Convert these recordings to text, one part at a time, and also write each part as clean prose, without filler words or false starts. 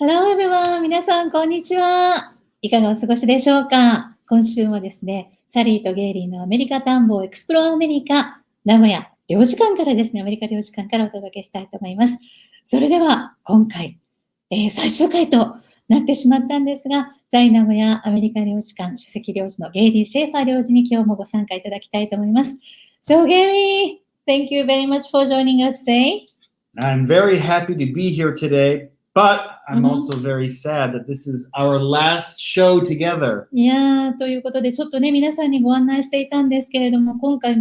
Hello everyone! 皆さん、こんにちは。いかがお過ごしでしょうか？今週はですね、サリーとゲーリーのアメリカ探訪エクスプロアメリカ、名古屋領事館からですね、アメリカ領事館からお届けしたいと思います。それでは、今回、最終回となってしまったんですが、在名古屋アメリカ領事館首席領事のゲーリー・シェイファー領事に今日もご参加いただきたいと思います。So, Gary, thank you very much for joining us today. I'm very happy to be here today, but I'm also very sad that this is our last show together. いやー、ということで、ちょっとね、皆さんにご案内していたんですけれども、今回、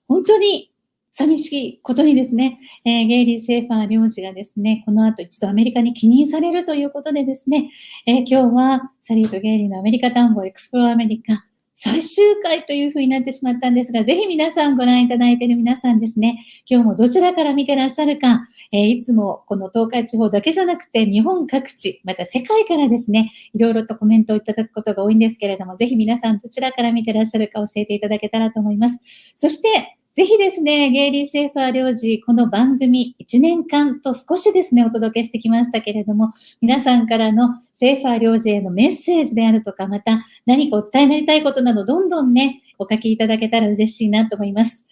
本当に寂しいことにですね、ゲイリー・シェイファー領事がですね、この後一度アメリカに帰任されるということでですね、今日はサリーとゲイリーのアメリカ探訪エクスプロアメリカ最終回というふうになってしまったんですが、ぜひ皆さんご覧いただいている皆さんですね、今日もどちらから見てらっしゃるか、いつもこの東海地方だけじゃなくて日本各地、また世界からですね、いろいろとコメントをいただくことが多いんですけれども、ぜひ皆さんどちらから見てらっしゃるか教えていただけたらと思います。そして、ぜひですね、ゲイリー・シェイファー領事、この番組1年間と少しですね、お届けしてきましたけれども、皆さんからのシェイファー領事へのメッセージであるとか、また何かお伝えになりたいことなど、どんどんね、お書きいただけたら嬉しいなと思います。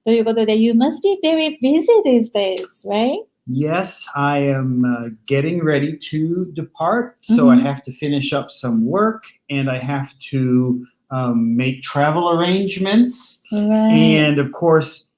ということで、You must be very busy these days, right? Yes, I am getting ready to depart, so I have to finish up some work and I have to make travel arrangements. Right. And of course,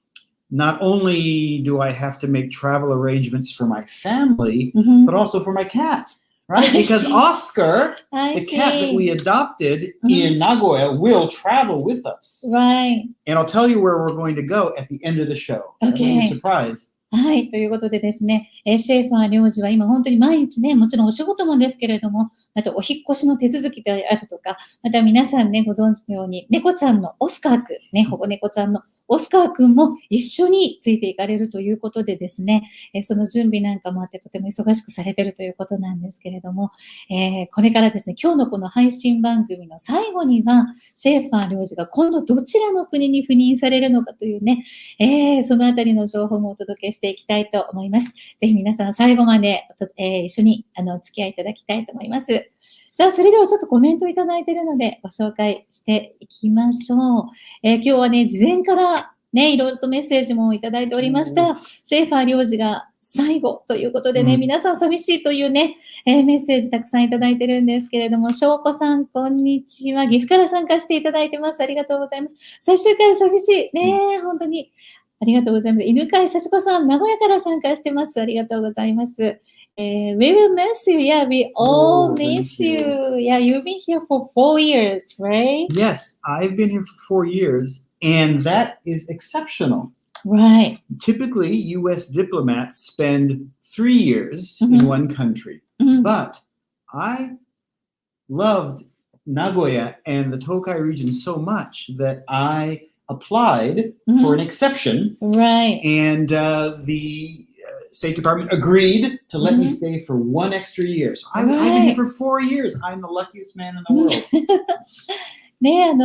not only do I have to make travel arrangements for my family, but also for my cat, right? Because Oscar, the cat that we adopted in Nagoya, will travel with us. Right. And I'll tell you where we're going to go at the end of the show. Okay. That'll be a surprise. はい。ということでですね、シェイファー領事は今本当に毎日ね、もちろんお仕事もですけれども、またお引っ越しの手続きであるとか、また皆さんね、ご存知のように、猫ちゃんのオスカーくん、ね、保護猫ちゃんのオスカーくんも一緒についていかれるということでですね、その準備なんかもあってとても忙しくされているということなんですけれども、これからですね、今日のこの配信番組の最後には、シェイファー領事が今度どちらの国に赴任されるのかというね、そのあたりの情報もお届けしていきたいと思います。ぜひ皆さん最後まで、一緒にお付き合いいただきたいと思います。さあ、それではちょっとコメントいただいているのでご紹介していきましょう。今日はね、事前からね、いろいろとメッセージもいただいておりました。シェイファー領事が最後ということでね、皆さん寂しいというね、メッセージたくさんいただいてるんですけれども、翔子さん、こんにちは。岐阜から参加していただいてます。ありがとうございます。最終回寂しい。ね、本当に。ありがとうございます。犬飼幸子さん、名古屋から参加してます。ありがとうございます。We will miss you. Yeah, we all miss you. Yeah, you've been here for 4 years, right? Yes, I've been here for 4 years, and that is exceptional. Right. Typically, U.S. diplomats spend 3 years in one country, but I loved Nagoya and the Tokai region so much that I applied for an exception, Right. and the State Department agreed to let me stay for 1 extra year. So I've been here for 4 years. I'm the luckiest man in the world. ね、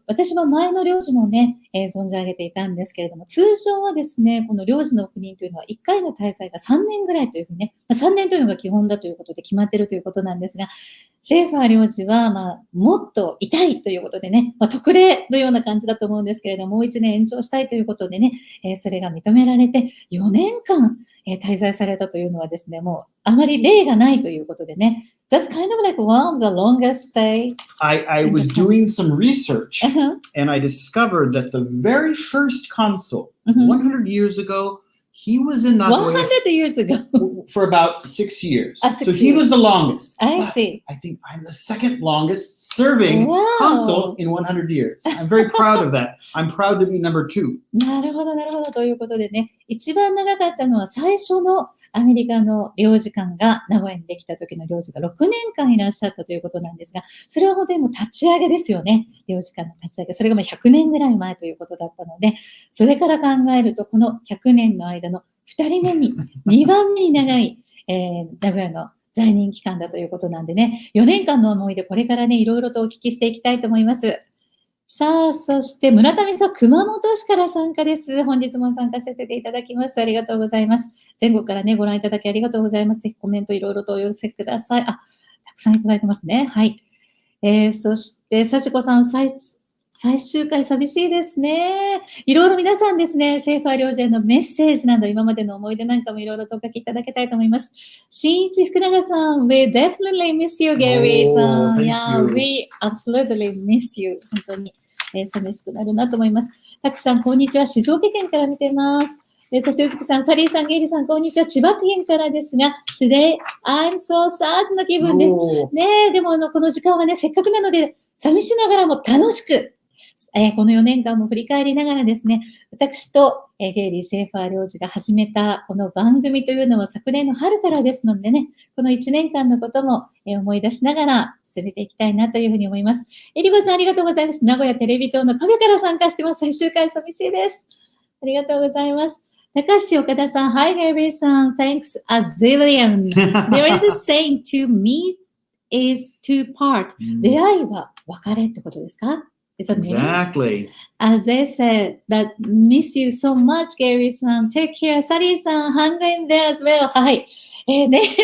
私は前の領事もね、存じ上げていたんですけれども、通常はですね、この領事の赴任というのは1回の滞在が3年ぐらいというふうにね、3年というのが基本だということで決まっているということなんですが、シェイファー領事は、もっといたいということでね、特例のような感じだと思うんですけれども、もう1年延長したいということでね、それが認められて、4年間、滞在されたというのはですね、もうあまり例がないということでね、That's kind of like one of the longest stay. I was doing some research and I discovered that the very first consul 100 years ago, he was in Nagoya 100 years ago. for about 6 years. 6 So he was the longest. I see. I think I'm the second longest serving consul in 100 years. I'm very proud of that. I'm proud to be number 2. なるほど、なるほど。ということでね、一番長かったのは最初のアメリカの領事館が名古屋にできた時の領事が6年間いらっしゃったということなんですが、それは本当にもう立ち上げですよね。領事館の立ち上げ。それが100年ぐらい前ということだったので、それから考えると、この100年の間の2人目に、2番目に長い、名古屋の在任期間だということなんでね、4年間の思い出、これからね、いろいろとお聞きしていきたいと思います。さあ、そして村上さん、熊本市から参加です。本日も参加させていただきます。ありがとうございます。全国からね、ご覧いただきありがとうございます。ぜひコメントいろいろとお寄せください。たくさんいただいてますね。はい。そして、幸子さん、最終回寂しいですね。いろいろ皆さんですね、シェイファー領事へのメッセージなど、今までの思い出なんかもいろいろとお書きいただきたいと思います。新一福永さん、We definitely miss you, Gary さん。We absolutely miss you. 本当に、寂しくなるなと思います。たくさん、こんにちは。静岡県から見てます。そして、うずきさん、サリーさん、ゲイリーさん、こんにちは。千葉県からですが、Today, I'm so sad の気分です。ねでも、この時間はね、せっかくなので、寂しながらも楽しく、この4年間も振り返りながらですね、私と、ゲイリー・シェイファー領事が始めたこの番組というのは昨年の春からですのでね、この1年間のことも、思い出しながら進めていきたいなというふうに思います。えりこさんありがとうございます。名古屋テレビ塔のカフェから参加してます。最終回寂しいです。ありがとうございます。高橋岡田さん、Hi Gary さん、Thanks a zillion. There is a saying to meet is to part. 出会いは別れってことですか？Exactly. As they said, that miss you so much, Gary さん。Take care. サリーさん、hang in there as well. はい。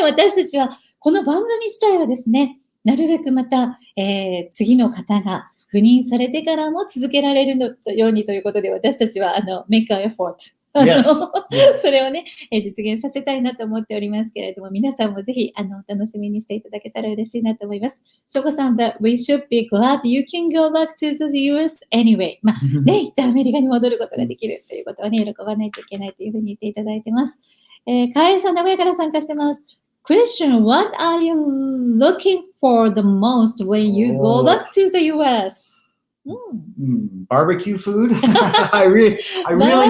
私たちは、この番組自体はですね、なるべくまた、次の方が赴任されてからも続けられるようにということで、私たちは、make an effort。Yes. それをね、実現させたいなと思っておりますけれども、皆さんもぜひ、お楽しみにしていただけたら嬉しいなと思います。しょうこさん、But we should be glad you can go back to the US anyway. まあ、ね、一旦アメリカに戻ることができるということはね、喜ばないといけないというふうに言っていただいてます。かえさん、名古屋から参加してます。Question, what are you looking for the most when you go back to the US?Barbecue food. I really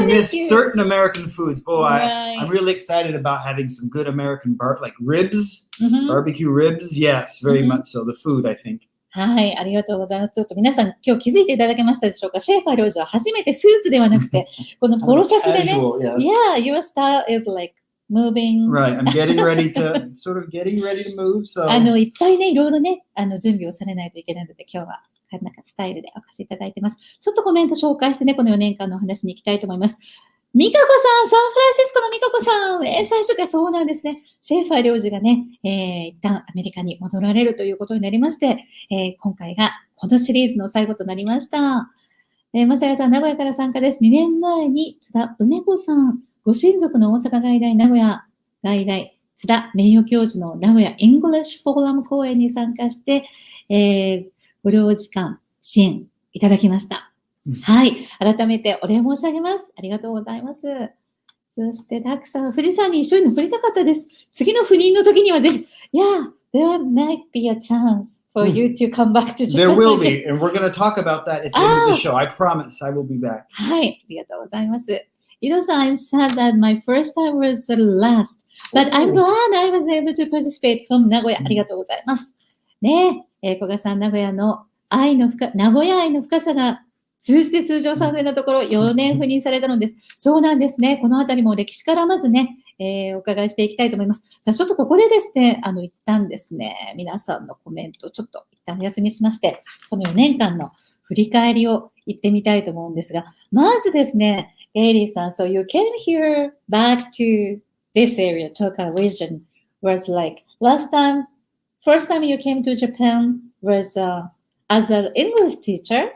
miss certain American foods. Boy, I'm really excited about having some good American like ribs, barbecue ribs. Yes, very much so. The food, I think. はい、ありがとうございます。ちょっと皆さん今日気づいていただけましたでしょうか？シェーファー領事は初めてスーツではなくて、このポロシャツでね。Yeah, your style is like moving. Right, I'm getting ready to move. So いっぱいね、いろいろね、準備をされないといけないので、今日はなんかスタイルでお越しいただいてます。ちょっとコメント紹介してね、この4年間のお話に行きたいと思います。ミカコさん、サンフランシスコのミカコさん、最終回そうなんですね。シェーファー領事がね、一旦アメリカに戻られるということになりまして、今回がこのシリーズの最後となりました。まさやさん、名古屋から参加です。2年前に津田梅子さん、ご親族の大阪外大、名古屋外大、津田名誉教授の名古屋イングリッシュフォーラム講演に参加して、ご領事館支援いただきました。はい。改めてお礼申し上げます。ありがとうございます。そして、たくさん、富士山に一緒に登りたかったです。次の赴任の時にはぜひ、Yeah, there might be a chance for you to come back to There Japan. will be, and we're going to talk about that at the end of the show. I promise I will be back. はい。ありがとうございます。井戸さん、I'm sad that my first time was the last, but I'm glad I was able to participate from 名古屋。ありがとうございます。ねえ、古賀さん、名古屋の名古屋愛の深さが通じて通常3年のところ4年赴任されたのです。そうなんですね。このあたりも歴史からまずね、お伺いしていきたいと思います。じゃあちょっとここでですね、一旦ですね、皆さんのコメントをちょっと一旦お休みしまして、この4年間の振り返りを言ってみたいと思うんですが、まずですね、ゲイリーさん、so you came here back to this area, Tokai region, was like first time you came to Japan was as an English teacher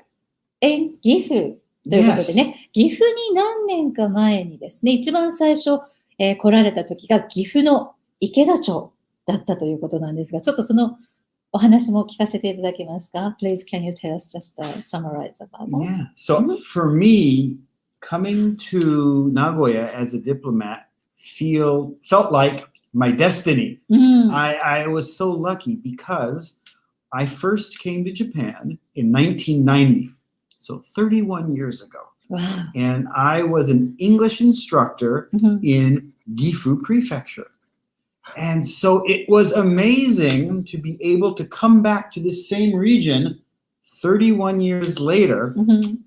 in 岐阜ということでね、岐阜に何年か前にですね、一番最初、来られた時が岐阜の池田町だったということなんですが、ちょっとそのお話も聞かせていただけますか？ Please, can you tell us just summarize about that? Yeah. So for me, coming to Nagoya as a diplomat felt like my destiny. I was so lucky because I first came to Japan in 1990, so 31 years ago. Wow. And I was an English instructor in Gifu Prefecture. And so it was amazing to be able to come back to this same region 31 years later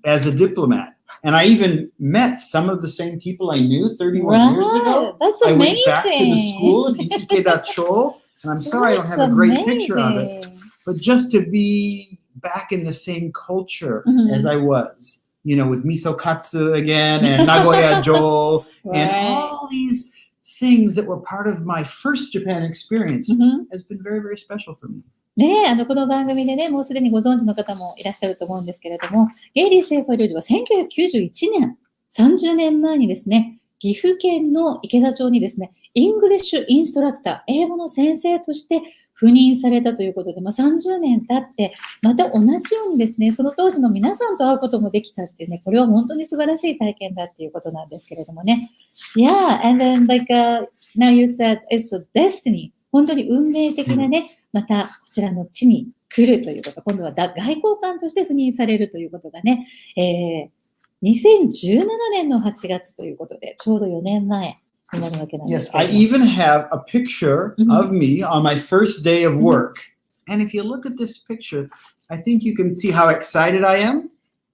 as a diplomat. And I even met some of the same people I knew 31 years ago. That's amazing. I amazing. went back to the school in Ikuta, and I'm sorry I don't have a great picture of it. But just to be back in the same culture Mhm. as I was, with miso katsu again and Nagoya Jo and all these things that were part of my first Japan experience has been very, very special for me. ねえ、この番組でね、もうすでにご存知の方もいらっしゃると思うんですけれども、ゲイリー・シェイファー領事は1991年、30年前にですね、岐阜県の池田町にですね、イングリッシュインストラクター、英語の先生として赴任されたということで、30年経って、また同じようにですね、その当時の皆さんと会うこともできたっていうね、これは本当に素晴らしい体験だっていうことなんですけれどもね。Yeah, and then now you said it's a destiny. 本当に運命的なね、またこちらの地に来るということ、今度は外交官として赴任されるということがね、2017年の8月ということで、ちょうど4年前になるわけなんですけれども。Yes, I even have a picture of me on my first day of work. And if you look at this picture, I think you can see how excited I am.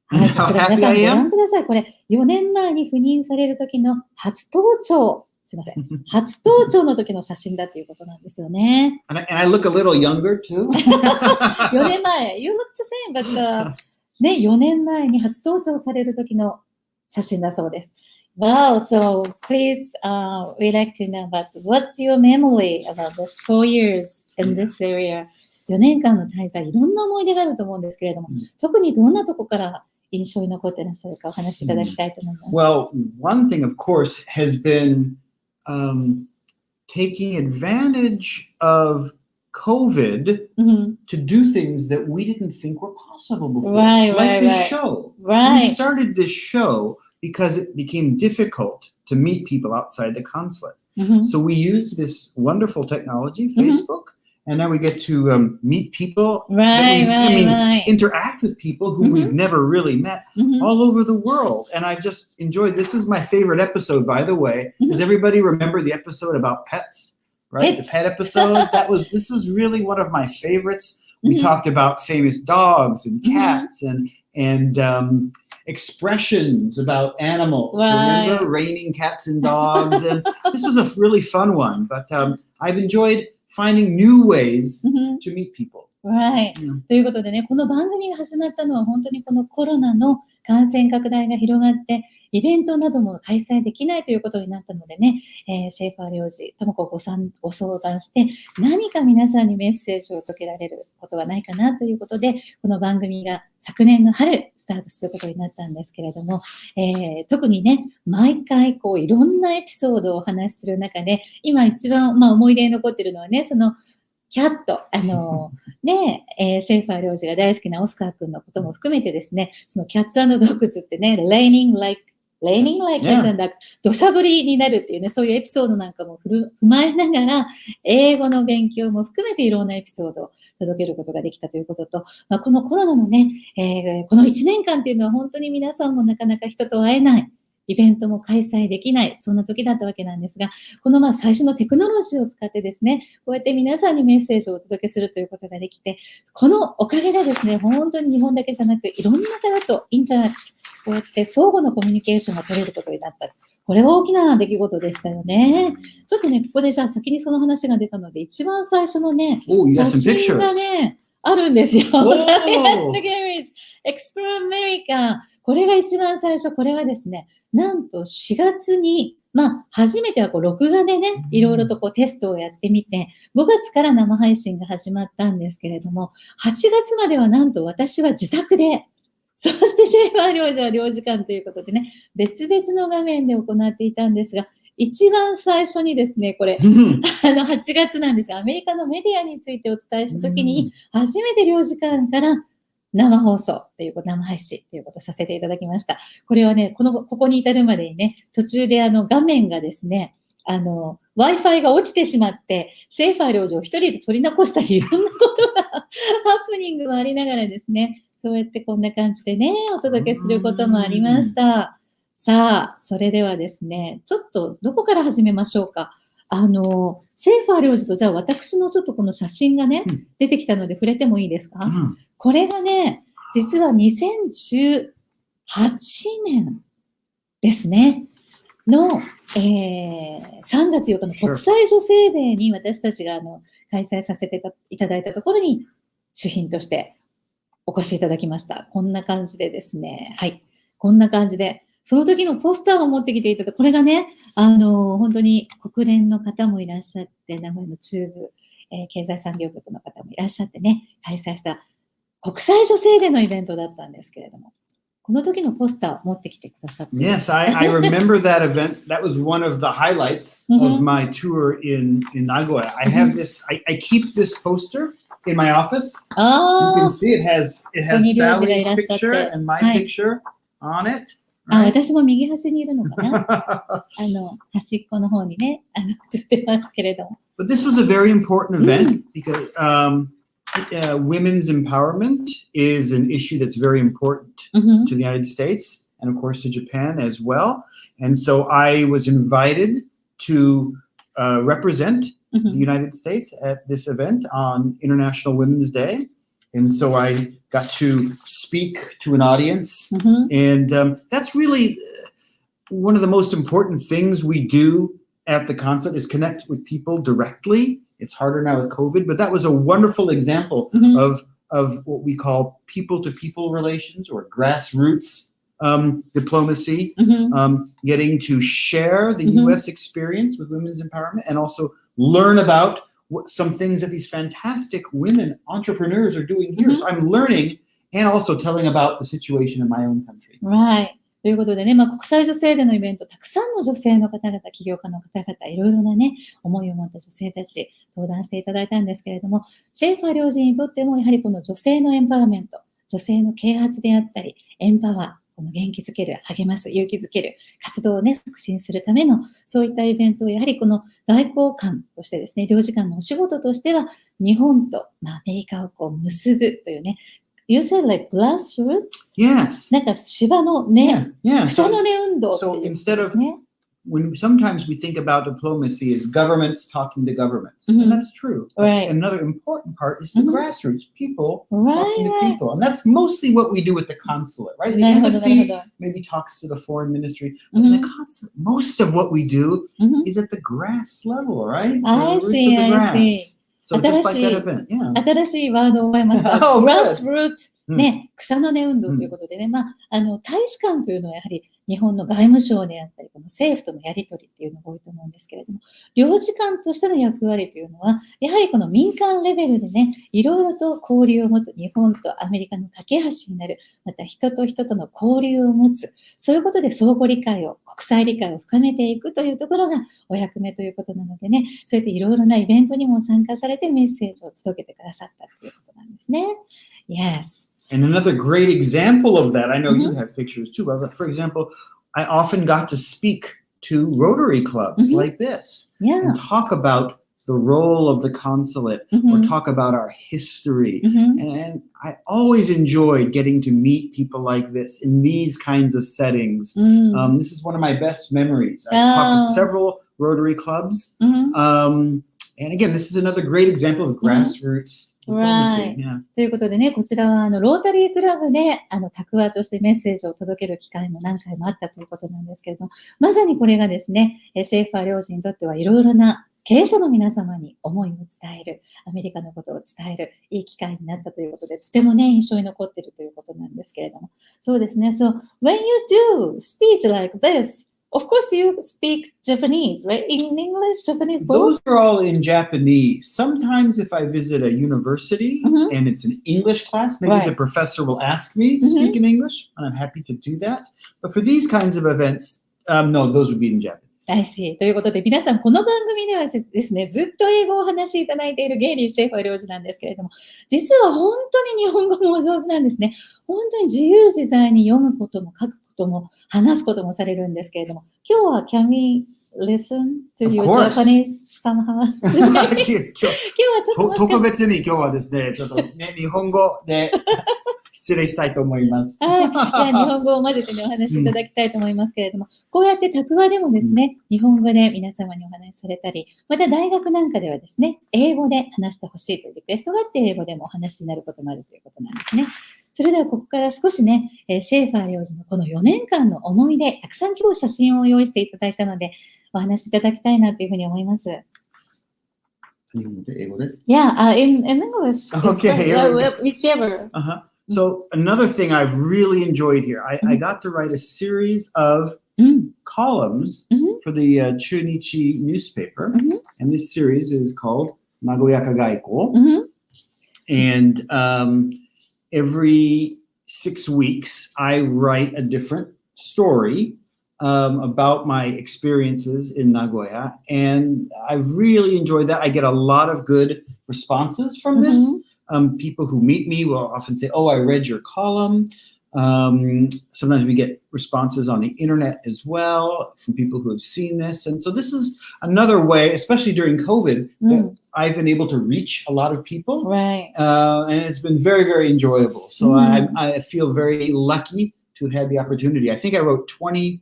はい、 how こちら happy 皆さん I ご覧 am. ください。これ、4年前に赴任される時の初登庁。すいません。初登庁の時の写真だということなんですよね。And I look a little younger too. 4年前、You look the same, but ね、4年前に初登庁される時の写真だそうです。Wow, so please, we'd like to know about what's your memory about this 4 years in this area? 4年間の滞在、いろんな思い出があると思うんですけれども、特にどんなとこから印象に残っていらっしゃるかお話しいただきたいと思います。Well, one thing, of course, has been taking advantage of COVID to do things that we didn't think were possible before. Like this show. We started this show because it became difficult to meet people outside the consulate. So we used this wonderful technology, Facebook, and now we get to meet people, interact with people who we've never really met all over the world. And I just enjoyed, this is my favorite episode, by the way. Does everybody remember the episode about pets? Right? The pet episode? This was really one of my favorites. We talked about famous dogs and cats and expressions about animals. Remember? Raining cats and dogs. And this was a really fun one. But I've enjoyed finding new ways to meet people. Right. ということでね、この番組が始まったのは本当にこのコロナの感染拡大が広がって、イベントなども開催できないということになったのでね、シェイファー領事ともご相談して、何か皆さんにメッセージを届けられることはないかなということで、この番組が昨年の春スタートすることになったんですけれども、特にね、毎回こういろんなエピソードをお話しする中で、今一番思い出に残っているのはね、そのキャット、シェイファー領事が大好きなオスカー君のことも含めてですね、そのキャッツ&ドッグズってね、raining like cats and dogs、土砂降りになるっていうね、そういうエピソードなんかも踏まえながら、英語の勉強も含めていろんなエピソードを届けることができたということと、このコロナのね、この1年間っていうのは本当に皆さんもなかなか人と会えない、イベントも開催できない、そんな時だったわけなんですが、この最初のテクノロジーを使ってですね、こうやって皆さんにメッセージをお届けするということができて、このおかげでですね、本当に日本だけじゃなく、いろんな方とインタラクト、こうやって相互のコミュニケーションが取れることになった。これは大きな出来事でしたよね。ちょっとね、ここでじゃあ先にその話が出たので、一番最初のね、写真がね、あるんですよ。Saliとゲーリー Explore America。これが一番最初、これはですね、なんと4月に、初めては録画でね、いろいろとテストをやってみて、5月から生配信が始まったんですけれども、8月まではなんと私は自宅で、そしてシェイファー領事は領事館ということでね、別々の画面で行っていたんですが、一番最初にですね、これ、8月なんですが、アメリカのメディアについてお伝えしたときに、初めて領事館から生放送っていうこと、生配信っていうことをさせていただきました。これはね、ここに至るまでにね、途中で画面がですね、Wi-Fi が落ちてしまって、シェイファー領事を一人で取り残したり、いろんなことが、ハプニングもありながらですね、そうやってこんな感じでね、お届けすることもありました。さあ、それではですね、ちょっとどこから始めましょうか。シェイファー領事とじゃあ私のちょっとこの写真がね、出てきたので触れてもいいですか？これがね、実は2018年ですね、の、3月4日の国際女性デーに私たちが開催させていただいたところに主賓としてお越しいただきました。こんな感じでですね。はい。こんな感じで。その時のポスターを持ってきていただいて、これがね、本当に国連の方もいらっしゃって、名古屋の中部、経済産業局の方もいらっしゃってね、開催した国際女性デーのイベントだったんですけれども、この時のポスターを持ってきてくださって。Yes, I remember that event. That was one of the highlights of my tour in Nagoya. I have this, I keep this poster in my office. You can see it has Sally's picture and my picture on it. 私も右端にいるのかな端っこの方にね、映ってますけれども。But this was a very important event because women's empowerment is an issue that's very important to the United States and, of course, to Japan as well. And so I was invited to represent the United States at this event on International Women's Day. And so I got to speak to an audience. And that's really one of the most important things we do at the consulate is connect with people directly. It's harder now with COVID, but that was a wonderful example of what we call people-to-people relations or grassroots diplomacy, getting to share the U.S. experience with women's empowerment and also learn about some things that these fantastic women entrepreneurs are doing here. So I'm learning and also telling about the situation in my own country. Right. ということでね、国際女性デーのイベント、たくさんの女性の方々、起業家の方々、いろいろなね、思いを持った女性たち、登壇していただいたんですけれども、シェイファー領事にとっても、やはりこの女性のエンパワーメント、女性の啓発であったり、エンパワー、この元気づける、励ます、勇気づける、活動をね、促進するための、そういったイベントを、やはりこの外交官としてですね、領事館のお仕事としては、日本と、アメリカをこう結ぶというね、You said like grassroots? Yes. なんか芝の根、草の根運動っていうことですね。So instead of when sometimes we think about diplomacy as governments talking to governments, and that's true. Right. Another important part is the grassroots, people talking to people, and that's mostly what we do at the consulate, right? The embassy maybe talks to the foreign ministry, but in the consulate, most of what we do is at the grass level, right? I see, I see.So just like that event, yeah. 新しいワードを覚えました。grassroot ね、草の根運動ということでね、大使館というのはやはり日本の外務省であったり、この政府とのやり取りっていうのが多いと思うんですけれども、領事館としての役割というのは、やはりこの民間レベルでね、いろいろと交流を持つ、日本とアメリカの架け橋になる、また人と人との交流を持つ、そういうことで相互理解を、国際理解を深めていくというところがお役目ということなのでね、そうやっていろいろなイベントにも参加されてメッセージを届けてくださったということなんですね。Yes.And another great example of that, I know you have pictures too, but for example, I often got to speak to Rotary clubs like this and talk about the role of the consulate or talk about our history. And I always enjoyed getting to meet people like this in these kinds of settings. This is one of my best memories. I've talked to several Rotary clubs. And again, this is another great example of grassroots.Right. ということでね、こちらはロータリークラブで託話としてメッセージを届ける機会も何回もあったということなんですけれども、まさにこれがですね、シェイファー領事にとってはいろいろな経営者の皆様に思いを伝える、アメリカのことを伝えるいい機会になったということで、とてもね、印象に残っているということなんですけれども、そうですね。So when you do speech like this,Of course, you speak Japanese, right? In English, Japanese, both? Those are all in Japanese. Sometimes if I visit a university and it's an English class, maybe the professor will ask me to speak in English, and I'm happy to do that. But for these kinds of events, no, those would be in Japanese.I see. ということで、皆さん、この番組ではですね、ずっと英語をお話しいただいているゲイリー・シェイファー領事なんですけれども、実は本当に日本語もお上手なんですね。本当に自由自在に読むことも書くことも話すこともされるんですけれども、今日は Can we listen to your Japanese somehow? 今日はちょっと特別に今日はですね、ちょっとね、日本語で失礼したいと思います。じゃあ日本語を混ぜてね、お話しいただきたいと思いますけれども、こうやって託話でもですね、日本語で皆様にお話しされたり、また大学なんかではですね、英語で話してほしいというリクエストがあって、英語でもお話になることもあるということなんですね。それではここから少しね、シェイファー領事のこの4年間の思い出、たくさん今日写真を用意していただいたので、お話しいただきたいなというふうに思います。日本語で英語で Yeah, in English. Okay. Whichever. So another thing I've really enjoyed here, I got to write a series of columns for the Chunichi newspaper, and this series is called Nagoyaka Gaiko. And every 6 weeks, I write a different story about my experiences in Nagoya, and I've really enjoyed that. I get a lot of good responses from this. People who meet me will often say, "Oh, I read your column." Sometimes we get responses on the internet as well from people who have seen this, and so this is another way, especially during COVID, that I've been able to reach a lot of people, Right. And it's been very, very enjoyable. So I feel very lucky to have had the opportunity. I think I wrote 22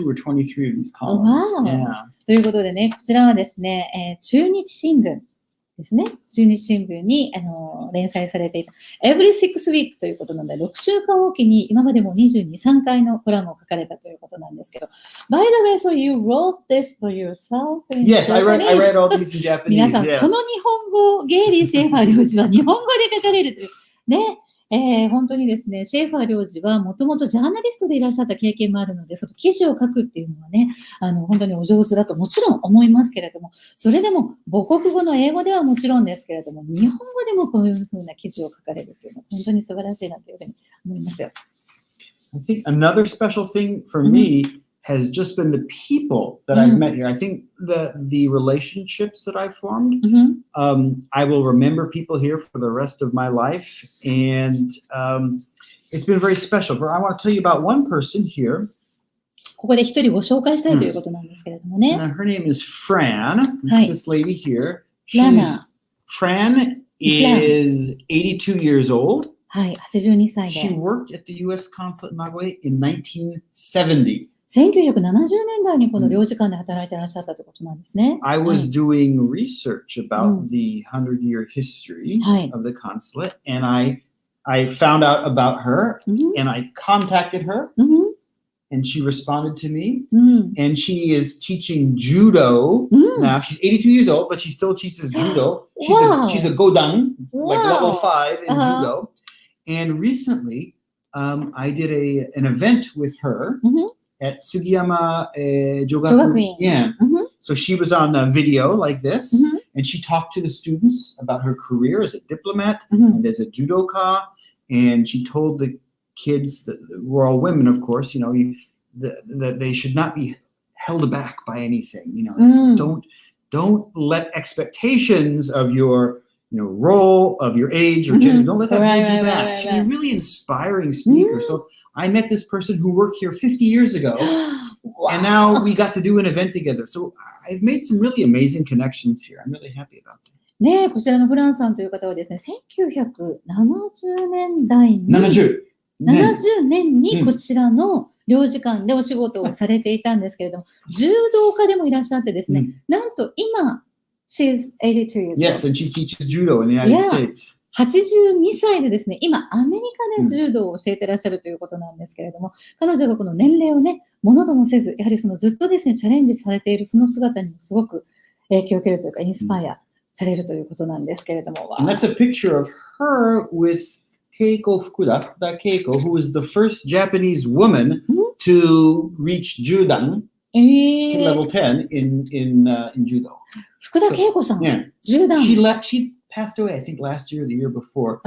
or 23 of these columns. Wow. Yeah. ということでね、こちらはですね、中日新聞ですね。中日新聞に連載されていた Every 6 week ということなので、6週間おきに今までも22、3回のコラムを書かれたということなんですけど。By the way, so you wrote this for yourself in Yes, I read all these in Japanese. 皆さん、yes. この日本語、ゲイリー・シェイファー領事は日本語で書かれるという。ね。本当にですね、シェイファー領事はもともとジャーナリストでいらっしゃった経験もあるので、その記事を書くっていうのはね、本当にお上手だともちろん思いますけれども、それでも母国語の英語ではもちろんですけれども、日本語でもこういうふうな記事を書かれるというのは本当に素晴らしいなというふうに思いますよ。I think another special thing for me has just been the people that I've met here. I think the relationships that I've formed, I will remember people here for the rest of my life. And it's been very special. I want to tell you about one person here. ここで一人ご紹介したいということなんですけれどもね。Her name is Fran. Hi. This lady here. Fran is 82 years old. はい、82歳 She で。worked at the U.S. consulate in Nagoya in 1970. 1970年代にこの領事館で働いていらっしゃったということなんですね。I was doing research about the 100-year history of the consulate, and I found out about her, and I contacted her, and she responded to me, and she is teaching judo now. She's 82 years old, but she still teaches judo. She's a godan, like level 5 in judo. And recently, I did an event with her at Sugiyama Jogaku. Yeah. So she was on a video like this, and she talked to the students about her career as a diplomat and as a judoka. And she told the kids, that we're all women, of course, that they should not be held back by anything. Don't let expectations of your role, of your age or gender, don't let that hold you back. She's a really inspiring speaker. So I met this person who worked here 50 years ago, and now we got to do an event together. So I've made some really amazing connections here. I'm really happy about that. ねえ、こちらのフランさんという方はですね、1970年代に、70年にこちらの領事館でお仕事をされていたんですけれども、柔道家でもいらっしゃってですね、なんと今、She's 82 years old. Yes, and she teaches judo in the United States. 82歳でですね、今アメリカで柔道を教えてらっしゃるということなんですけれども、彼女がこの年齢をね、ものともせず、やはりそのずっとですね、チャレンジされているその姿にもすごく影響を受けるというか、インスパイアされるということなんですけれども。And that's a picture of her with Keiko Fukuda Keiko, who was the first Japanese woman to reach Judan to level 10 in judo. 福田恵子さん、10段。She passed away, I think, last year or the year before.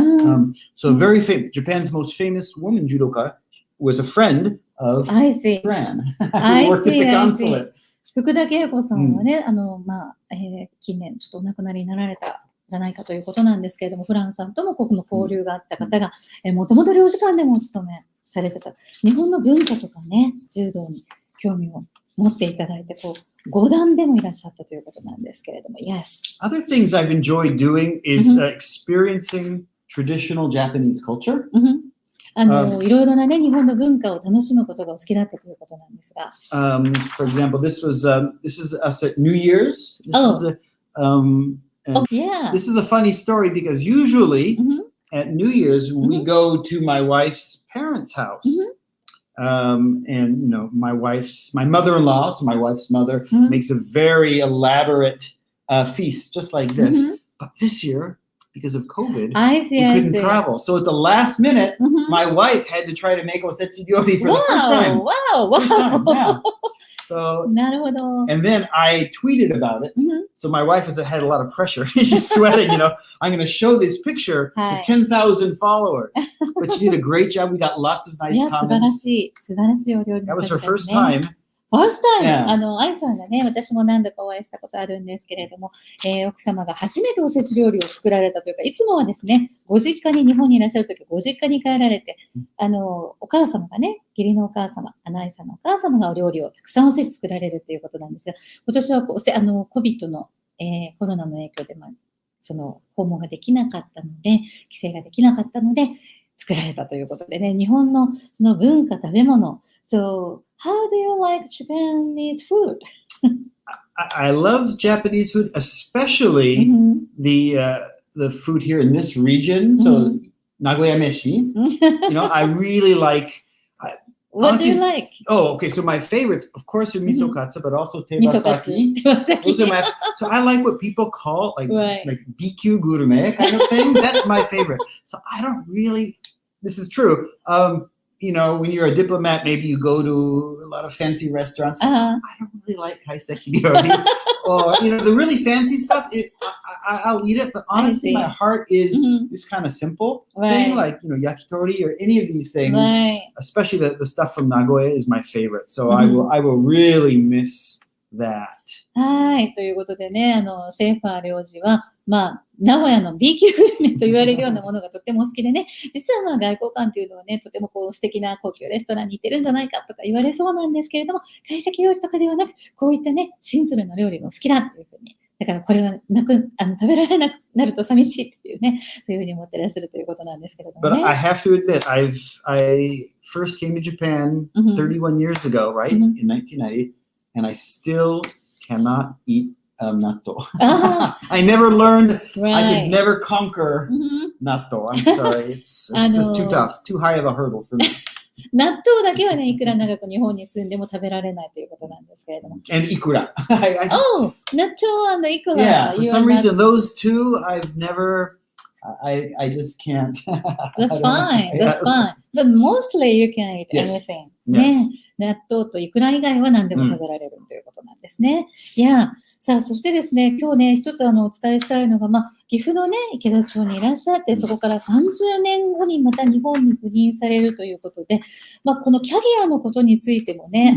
So very famous. Japan's most famous woman judoka was a friend of Fran, who worked at the consulate. 福田恵子さんはね、近年ちょっとお亡くなりになられたじゃないかということなんですけれども、フランさんともこの交流があった方が、もともと領事館でもお勤めされてた。日本の文化とかね、柔道に興味を持っていただいて、5段でもいらっしゃったということなんですけれども、Yes. Other things I've enjoyed doing is experiencing traditional Japanese culture. いろいろなね、日本の文化を楽しむことがお好きだったということなんですが。For example, this is us at New Year's. This is a funny story because usually at New Year's we go to my wife's parents' house. And my mother-in-law, so my wife's mother, makes a very elaborate feast, just like this. But this year, because of COVID, I see, we I couldn't see. travel. So at the last minute, my wife had to try to make osechiryori for the first time. Wow, First time, yeah. So, なるほど。 and then I tweeted about it. So my wife had a lot of pressure. She's sweating, I'm going to show this picture to 10,000 followers. But she did a great job. We got lots of nice いや、素晴ら comments. しい。素晴らしいお料理 That の was 数 her 々 first ね。 time. First time! Yeah. 愛さんがね、私も何度かお会いしたことあるんですけれども、奥様が初めておせち料理を作られたというか、いつもはですね、ご実家に日本にいらっしゃるとき、ご実家に帰られて、お母様がね、義理のお母様、愛さんのお母様がお料理をたくさんおせち作られるということなんですが、今年はCOVID の、コロナの影響で、その訪問ができなかったので、帰省ができなかったので、作られたということでね、日本のその文化、食べ物。So, how do you like Japanese food? I love Japanese food, especially the food here in this region. So, Nagoya meshi. I really like. What do you like? Oh, okay. So my favorites, of course, are miso katsu, but also tebasaki. Those are my. So I like what people call like BQ gourmet kind of thing. That's my favorite. So I don't really. This is true. When you're a diplomat, maybe you go to a lot of fancy restaurants. I don't really like kaiseki ryori. Or, the really fancy stuff, I'll eat it. But honestly, my heart is this kind of simple thing, like, yakitori or any of these things. Especially the stuff from Nagoya is my favorite. So I will really miss that. はい。ということでね、シェイファー領事は、名古屋の B 級グルメと言われるようなものがとっても好きでね、実は外交官というのはね、とても素敵な高級レストランに行ってるんじゃないかとか言われそうなんですけれども、懐石料理とかではなく、こういったね、シンプルな料理が好きだというふうに、だからこれは食べられなくなると寂しいっていうね、そういうふうに思ってらっしゃるということなんですけれどもね。But I have to admit, I first came to Japan 31 years ago, right, in 1990, and I still cannot eat natto. I never learned. I could never conquer natto. I'm sorry. It's just too tough. Too high of a hurdle for me. 納豆だけはね、いくら長く日本に住んでも食べられないということなんですけれども。And ikura. Oh, natto and ikura. Yeah, for some reason, those two, I've never, I just can't. That's fine. That's fine. But mostly you can eat everything. ね。納豆とイクラ以外は何でも食べられるということなんですね。いや、さあ、そしてですね、今日ね、一つお伝えしたいのが、岐阜のね、池田町にいらっしゃって、そこから30年後にまた日本に赴任されるということで、このキャリアのことについてもね、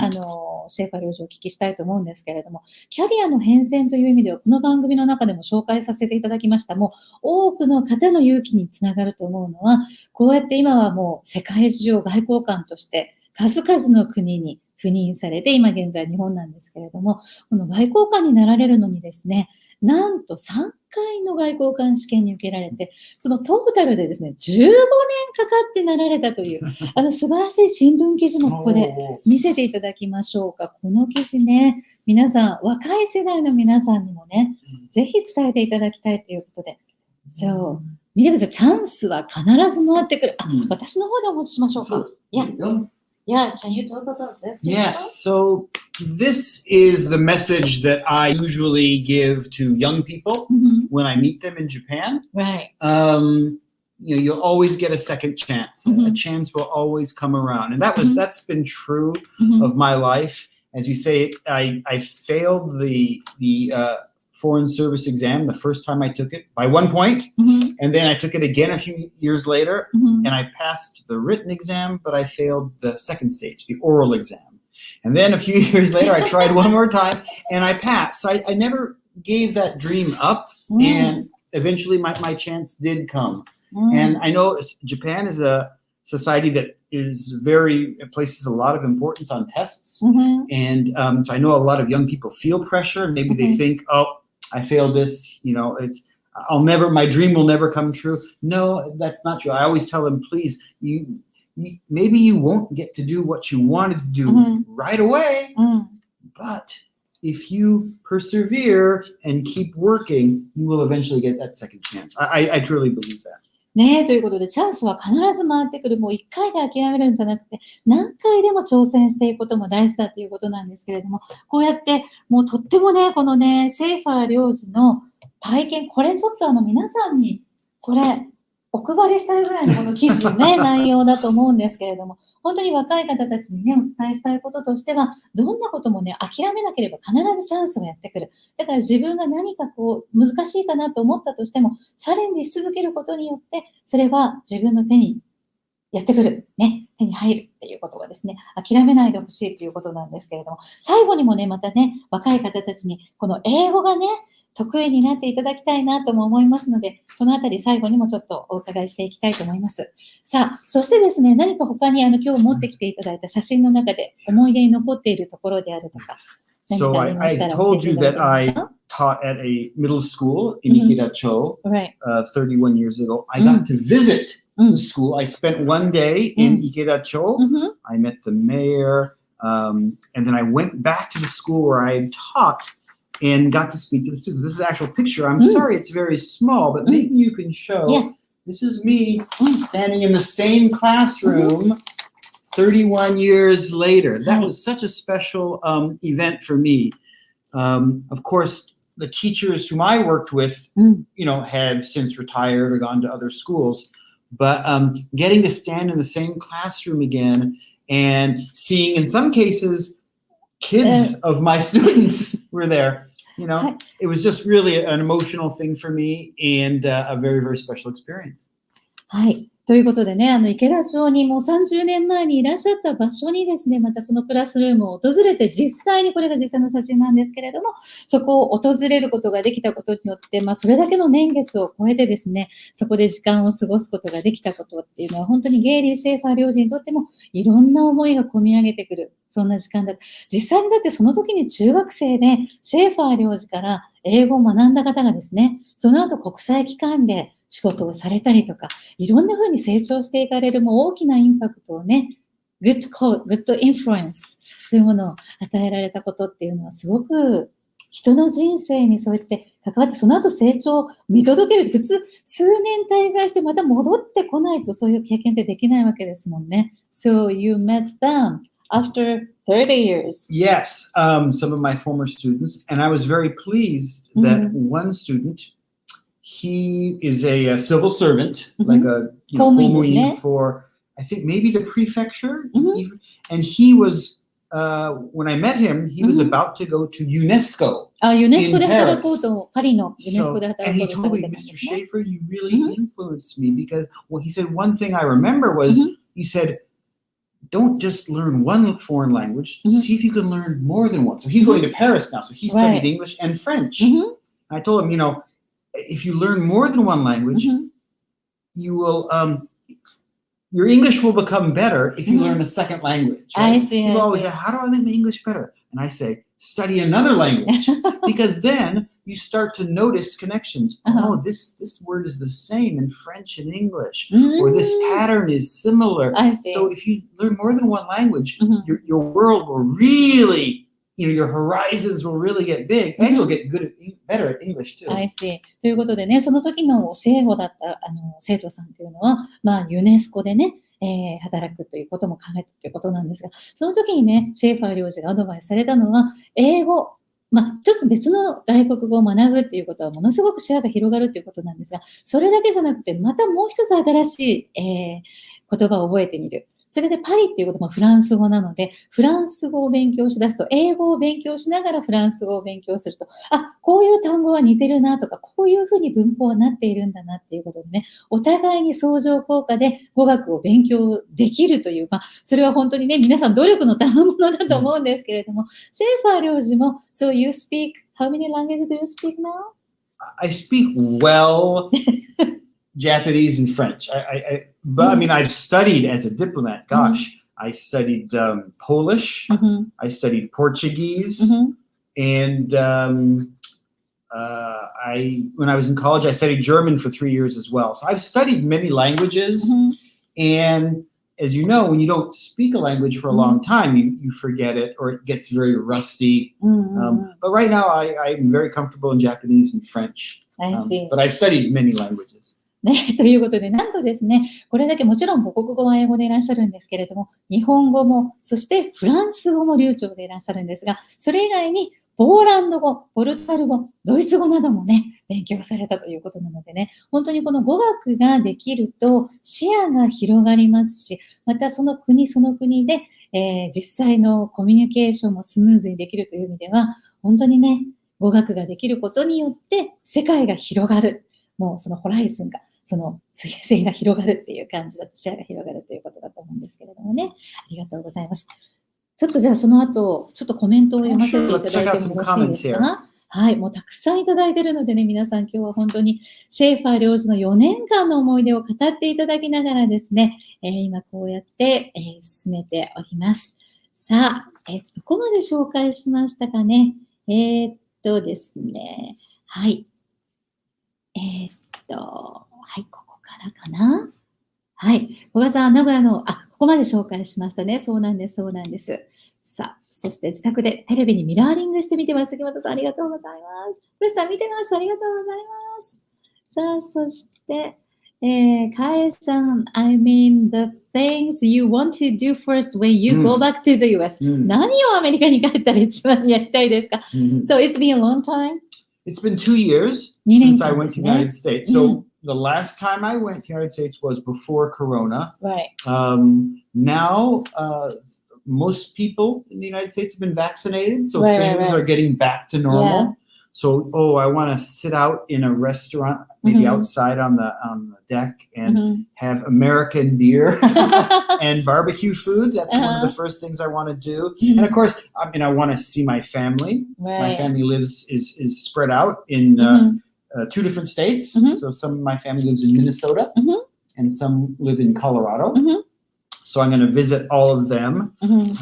シェイファー領事をお聞きしたいと思うんですけれども、キャリアの変遷という意味では、この番組の中でも紹介させていただきました。もう、多くの方の勇気につながると思うのは、こうやって今はもう世界中外交官として、数々の国に赴任されて、今現在日本なんですけれども、この外交官になられるのにですね、なんと3回の外交官試験に受けられて、そのトータルでですね、15年かかってなられたという、素晴らしい新聞記事もここで見せていただきましょうか。この記事ね、皆さん、若い世代の皆さんにもね、ぜひ伝えていただきたいということで、そう、見てください、チャンスは必ず回ってくる。私の方でお持ちしましょうか。Yeah, can you talk about this? Yeah, so this is the message that I usually give to young people when I meet them in Japan. Right. You'll always get a second chance. A chance will always come around. And that's been true of my life. As you say, I failed the Foreign Service exam the first time I took it by 1 point. And then I took it again a few years later, and I passed the written exam, but I failed the second stage, the oral exam. And then a few years later, I tried one more time, and I passed. So I never gave that dream up, and eventually my chance did come. And I know Japan is a society that places a lot of importance on tests. And so I know a lot of young people feel pressure. Maybe they think, oh, I failed this, my dream will never come true. No, that's not true. I always tell them, please, maybe you won't get to do what you wanted to do right away, but if you persevere and keep working, you will eventually get that second chance. I truly believe that. ねえ、ということで、チャンスは必ず回ってくる。もう1回で諦めるんじゃなくて、何回でも挑戦していくことも大事だということなんですけれども、こうやって、もうとってもね、このね、シェイファー領事の体験、これちょっと皆さんにこれ、お配りしたいぐらいのこの記事のね、内容だと思うんですけれども、本当に若い方たちにね、お伝えしたいこととしては、どんなこともね、諦めなければ必ずチャンスがやってくる。だから自分が何かこう、難しいかなと思ったとしても、チャレンジし続けることによって、それは自分の手にやってくる。ね、手に入るっていうことがですね、諦めないでほしいということなんですけれども、最後にもね、またね、若い方たちに、この英語がね、得意になっていただきたいなとも思いますので、このあたり最後にもちょっとお伺いしていきたいと思います。さあ、そしてですね、何か他に今日持ってきていただいた写真の中で思い出に残っているところであるとか、何 So かありました I ら教え told てい you ただけ that ます I か？ taught at a middle school in Ikuta, Right. 31 years ago. I got to visit the school. I spent one day in Ikuta. I met the mayor, and then I went back to the school where I had taught and got to speak to the students. This is an actual picture. I'm sorry it's very small, but maybe you can show. Yeah. This is me standing in the same classroom 31 years later. That was such a special event for me. Of course, the teachers whom I worked with, have since retired or gone to other schools. But getting to stand in the same classroom again and seeing, in some cases, kids of my students were there. It was just really an emotional thing for me and a very, very special experience. はい。ということでね、池田町にもう30年前にいらっしゃった場所にですね、またそのクラスルームを訪れて、実際にこれが実際の写真なんですけれども、そこを訪れることができたことによって、それだけの年月を超えてですね、そこで時間を過ごすことができたことっていうのは、本当にゲイリー・シェイファー領事にとっても、いろんな思いが込み上げてくる、そんな時間だった。実際にだってその時に中学生で、シェイファー領事から英語を学んだ方がですね、その後国際機関で仕事をされたりとか、いろんな風に成長していかれるもう大きなインパクトをね、グッドインフルエンス、そういうものを与えられたことっていうのはすごく人の人生にそうやって関わって、その後成長を見届ける。普通、数年滞在してまた戻ってこないとそういう経験ってできないわけですもんね。So you met them after 30 years. Yes, some of my former students, and I was very pleased that one student,He is a civil servant, like a公務員 for, I think, maybe the prefecture. Even. And he was, when I met him, he was about to go to UNESCO. ユネスコで働こうと、パリのユネスコで And 働 he こうと told され me, てたんです Mr. ね。 Schaefer, you really influenced me because, well, he said one thing I remember was, he said, don't just learn one foreign language, see if you can learn more than one. So he's going to Paris now, so he studied English and French. And I told him, if you learn more than one language, you will, your English will become better if you learn a second language. Right? I see. People always say, how do I make my English better? And I say, study another language. Because then you start to notice connections. Oh, this word is the same in French and English. Or this pattern is similar. I see. So if you learn more than one language, your world will really...your horizons will really get big, and you'll get better at English too. I see. ということでね、その時の教え子だった生徒さんというのは、ユネスコでね、働くということも考えたということなんですが、その時にね、シェイファー領事がアドバイスされたのは、英語、一つ別の外国語を学ぶっていうことはものすごく視野が広がるということなんですが、それだけじゃなくて、またもう一つ新しい、言葉を覚えてみる。それでパリっていうこともフランス語なので、フランス語を勉強しだすと、英語を勉強しながらフランス語を勉強すると、こういう単語は似てるなとか、こういうふうに文法はなっているんだなっていうことでね、お互いに相乗効果で語学を勉強できるという、それは本当にね、皆さん努力の賜物だと思うんですけれども、シェーファー領事も、So you speak, how many languages do you speak now? I speak well Japanese and French. But I mean, I've studied as a diplomat. Gosh, I studied Polish. I studied Portuguese, and when I was in college, I studied German for 3 years as well. So I've studied many languages, and as you know, when you don't speak a language for a long time, you forget it or it gets very rusty. But right now, I'm very comfortable in Japanese and French. I see. But I've studied many languages. ね、ということで、なんとですね、これだけもちろん母国語は英語でいらっしゃるんですけれども、日本語も、そしてフランス語も流暢でいらっしゃるんですが、それ以外にポーランド語、ポルトガル語、ドイツ語などもね、勉強されたということなのでね、本当にこの語学ができると視野が広がりますし、またその国その国で、実際のコミュニケーションもスムーズにできるという意味では、本当にね、語学ができることによって世界が広がる。もうそのホライズンが、その水平線が広がるっていう感じだと、視野が広がるということだと思うんですけれどもね。ありがとうございます。ちょっとじゃあその後、ちょっとコメントを読ませていただいてもよろしいですか？はい、もうたくさんいただいているのでね、皆さん今日は本当にシェイファー領事の4年間の思い出を語っていただきながらですね、今こうやって、進めております。さあ、どこまで紹介しましたかね。ですね、はい。はい、ここからかな。はい。小川さん、名古屋の、ここまで紹介しましたね。そうなんです、そうなんです。さあ、そして自宅でテレビにミラーリングしてみてます。杉本さん、ありがとうございます。古さん、見てます。ありがとうございます。さあ、そして、かえさん、I mean the things you want to do first when you go back to the US、何をアメリカに帰ったら一番やりたいですか、So it's been a long time? It's been 2 years since I went to the United States. So the last time I went to the United States was before Corona. Right. Now, most people in the United States have been vaccinated, so things are getting back to normal. Yeah. So, I want to sit out in a restaurant, maybe outside on the deck, and have American beer and barbecue food. That's one of the first things I want to do. And of course, I mean, I want to see my family. My family is spread out in 2 different states. So some of my family lives in Minnesota, and some live in Colorado. So I'm going to visit all of them. That's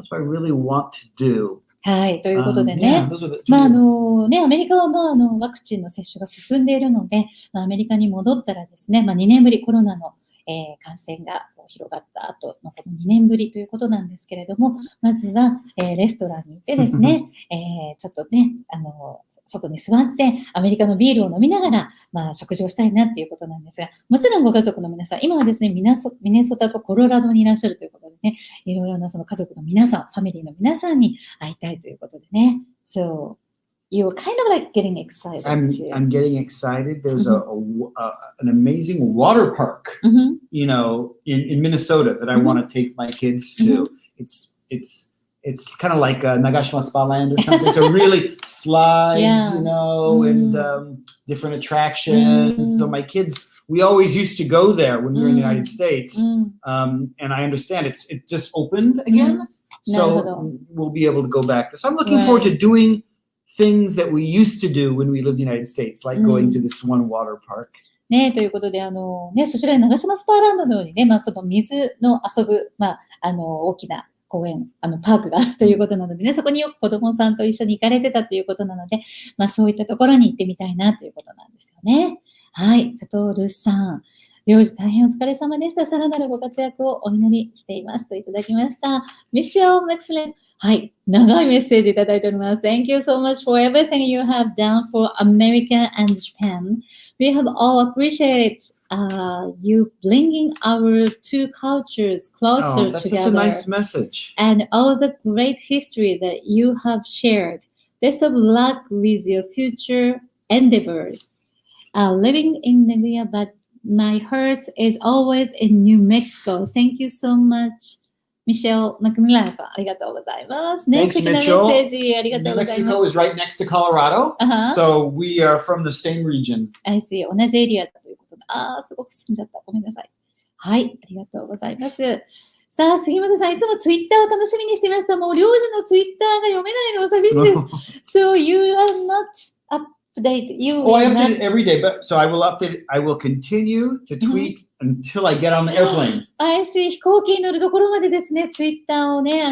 what I really want to do. はい。ということでね。アメリカは、ワクチンの接種が進んでいるので、アメリカに戻ったらですね、2年ぶりコロナの、感染が広がった後のこの2年ぶりということなんですけれども、まずは、レストランに行ってですね、ちょっとね、外に座ってアメリカのビールを飲みながら、食事をしたいなっていうことなんですが、もちろんご家族の皆さん、今はですね、ミネソタとコロラドにいらっしゃるということでね、いろいろなその家族の皆さん、ファミリーの皆さんに会いたいということでね。So, you're kind of like getting excited. I'm getting excited. There's an amazing water park, you know, in Minnesota that I want to take my kids to. It's kind of like Nagashima Spa Land or something. So really slides, you know, and different attractions. So my kids, we always used to go there when we were in the United States. And I understand it just opened again. So we'll be able to go back. So I'm looking forward to doing things that we used to do when we lived in the United States, like going to this one water park. ね、ということで、そちらに長島スパーランドのようにね、その水の遊ぶ、大きな公園、パークがあるということなのでね、そこによく子供さんと一緒に行かれてたということなので、そういったところに行ってみたいなということなんですよね。はい、佐藤さん。領事大変お疲れ様でした。さらなるご活躍をお祈りしていますといただきました。ミシェル・マクスレンス。はい、長いメッセージいただいております。Thank you so much for everything you have done for America and Japan. We have all appreciated you bringing our 2 cultures closer that's together. Such a nice message. And all the great history that you have shared. Best of luck with your future endeavors. Living in Nagoya, but my heart is always in New Mexico. Thank you so much. ミシェル・マクミランさん、ありがとうございます。ね、素敵なメッセージ、ありがとうございます。New Mexico is right next to Colorado, so we are from the same region. I see. 同じエリアだということで、すごく進んじゃった。ごめんなさい。はい、ありがとうございます。さあ、杉本さん、いつもツイッターを楽しみにしてました。もう、領事のツイッターが読めないのは寂しいです。So, you are not update. I update it every day, but so I will update it. I will continue to tweet until I get on the airplane. I see. 飛行機に乗るところまでですね、ツイッターをね、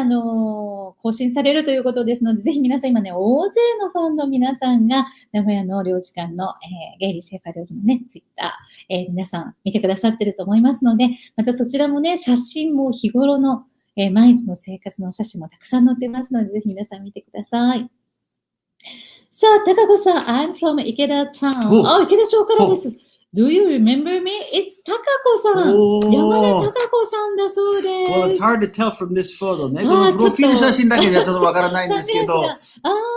更新されるということですので、ぜひ皆さん今ね、大勢のファンの皆さんが、名古屋の領事館の、ゲイリー・シェイファー領事のね、ツイッター、皆さん見てくださってると思いますので、またそちらもね、写真も日頃の、毎日の生活の写真もたくさん載ってますので、ぜひ皆さん見てください。さあ、高子さん、I'm from 池田 town. 池田町からです。Do you remember me? It's 高子さん。山田高子さんだそうです。Well, it's hard to tell from this photo ね。このプロフィール写真だけじゃちょっとわからないんですけど、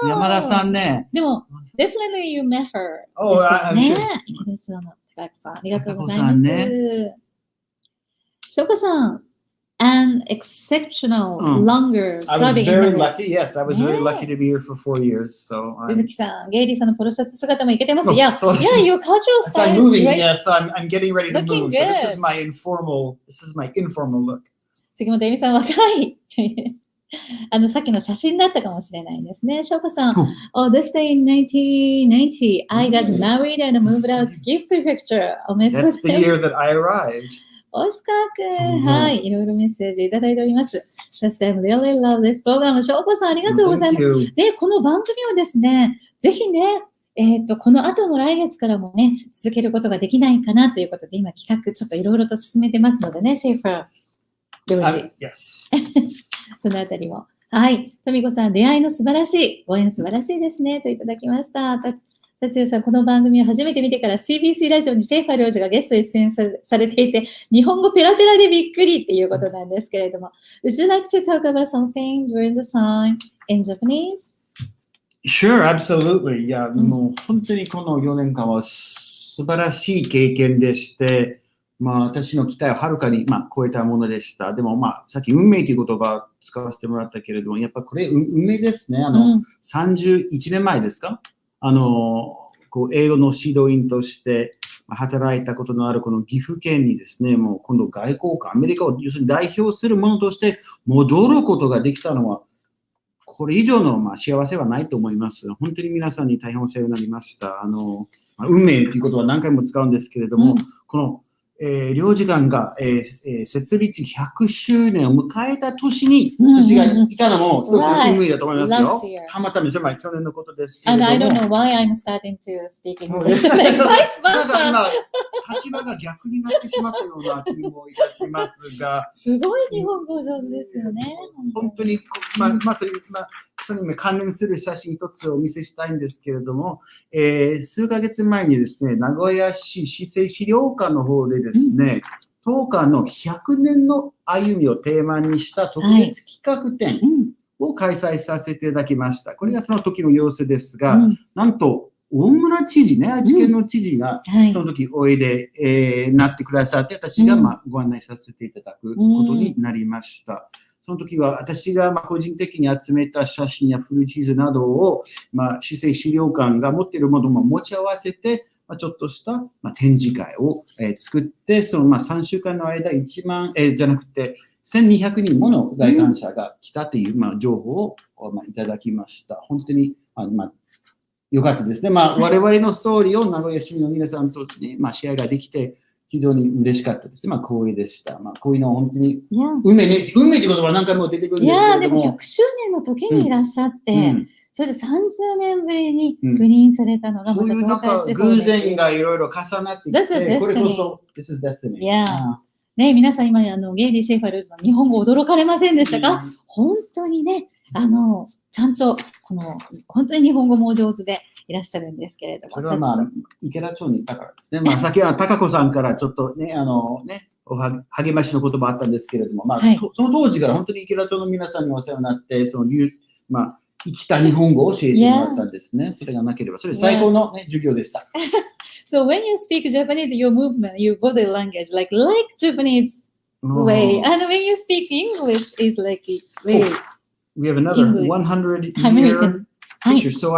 山田さんね。でも、definitely you met her. Oh, I'm sure. いいですよ、高子さん。ありがとうございます。翔子さん。An exceptional, longer serving in America. I was very lucky. Yes, I was very lucky to be here for 4 years. So, 鈴木さん、ゲイリーさんのポロシャツ姿もいけてます。Yeah, your casual style is moving. Great. Yes, I'm getting ready to move. So this is my informal look. 杉本恵美さん、若い。さっきの写真だったかもしれないですね。翔子さん、Oh, this day in 1990, I got married and moved out to Gift Prefecture. That's the year that I arrived. オスカー君、はい、いろいろメッセージいただいております。そして、really love this program. 翔子さん、ありがとうございます。で、この番組をですね、ぜひね、この後も来月からもね、続けることができないかなということで、今企画ちょっといろいろと進めてますのでね、シェイファー、領事。そのあたりも。はい。とみこさん、出会いの素晴らしい、ご縁素晴らしいですね、といただきました。達也さん、この番組を初めて見てから CBC ラジオにシェイファー領事がゲスト出演されていて、日本語ペラペラでびっくりっていうことなんですけれども。Would you like to talk about something during the time in Japanese? Sure, absolutely. いや、もう本当にこの4年間は素晴らしい経験でして、私の期待をはるかに、超えたものでした。でも、さっき運命という言葉を使わせてもらったけれども、やっぱこれ運命ですね。31年前ですか？英語の指導員として働いたことのあるこの岐阜県にですね、もう今度外交官、アメリカを要するに代表するものとして戻ることができたのは、これ以上の幸せはないと思います。本当に皆さんに大変お世話になりました。運命ということは何回も使うんですけれども、この領事館が、設立100周年を迎えた年に、私がいたのも一つの運命だと思いますよ。たまたま、去年のことですけれども。And I don't know why I'm starting to speak English. なんか今、立場が逆になってしまったような気もいたしますが。すごい日本語上手ですよね。本当に、それに関連する写真一つをお見せしたいんですけれども、数ヶ月前にですね、名古屋市市政資料館の方でですね、当館の100年の歩みをテーマにした特別企画展を開催させていただきました。これがその時の様子ですが、なんと大村知事ね、愛知県の知事がその時おいで、なってくださって、私がご案内させていただくことになりました。その時は私が個人的に集めた写真や古地図などを、市政資料館が持っているものも持ち合わせて、ちょっとした展示会を作って、その3週間の間1万、じゃなくて1200人もの来館者が来たという情報をいただきました。本当に良かったですね。我々のストーリーを名古屋市民の皆さんとね、シェアができて、非常に嬉しかったです。光栄でした。こういうのは本当に、運命という言葉は何回も出てくるんですけれども。でも100周年の時にいらっしゃって、それで30年ぶりに赴任されたのが、そういう偶然がいろいろ重なってきて、これこそ、This is destiny. ね、皆さん今、ゲイリー・シェイファー領事の日本語驚かれませんでしたか？本当にね、ちゃんと、本当に日本語もお上手でいらっしゃるんですけれども。それは池田町にいたからですね。先は高子さんからちょっとね、励ましの言葉あったんですけれども、その当時から本当に池田町の皆さんにお世話になって、生きた日本語を教えてもらったんですね。それがなければ、それ最高の授業でした。So when you speak Japanese, your movement, your body language, like Japanese way. And when you speak English, is like way. We have another 100-year picture. So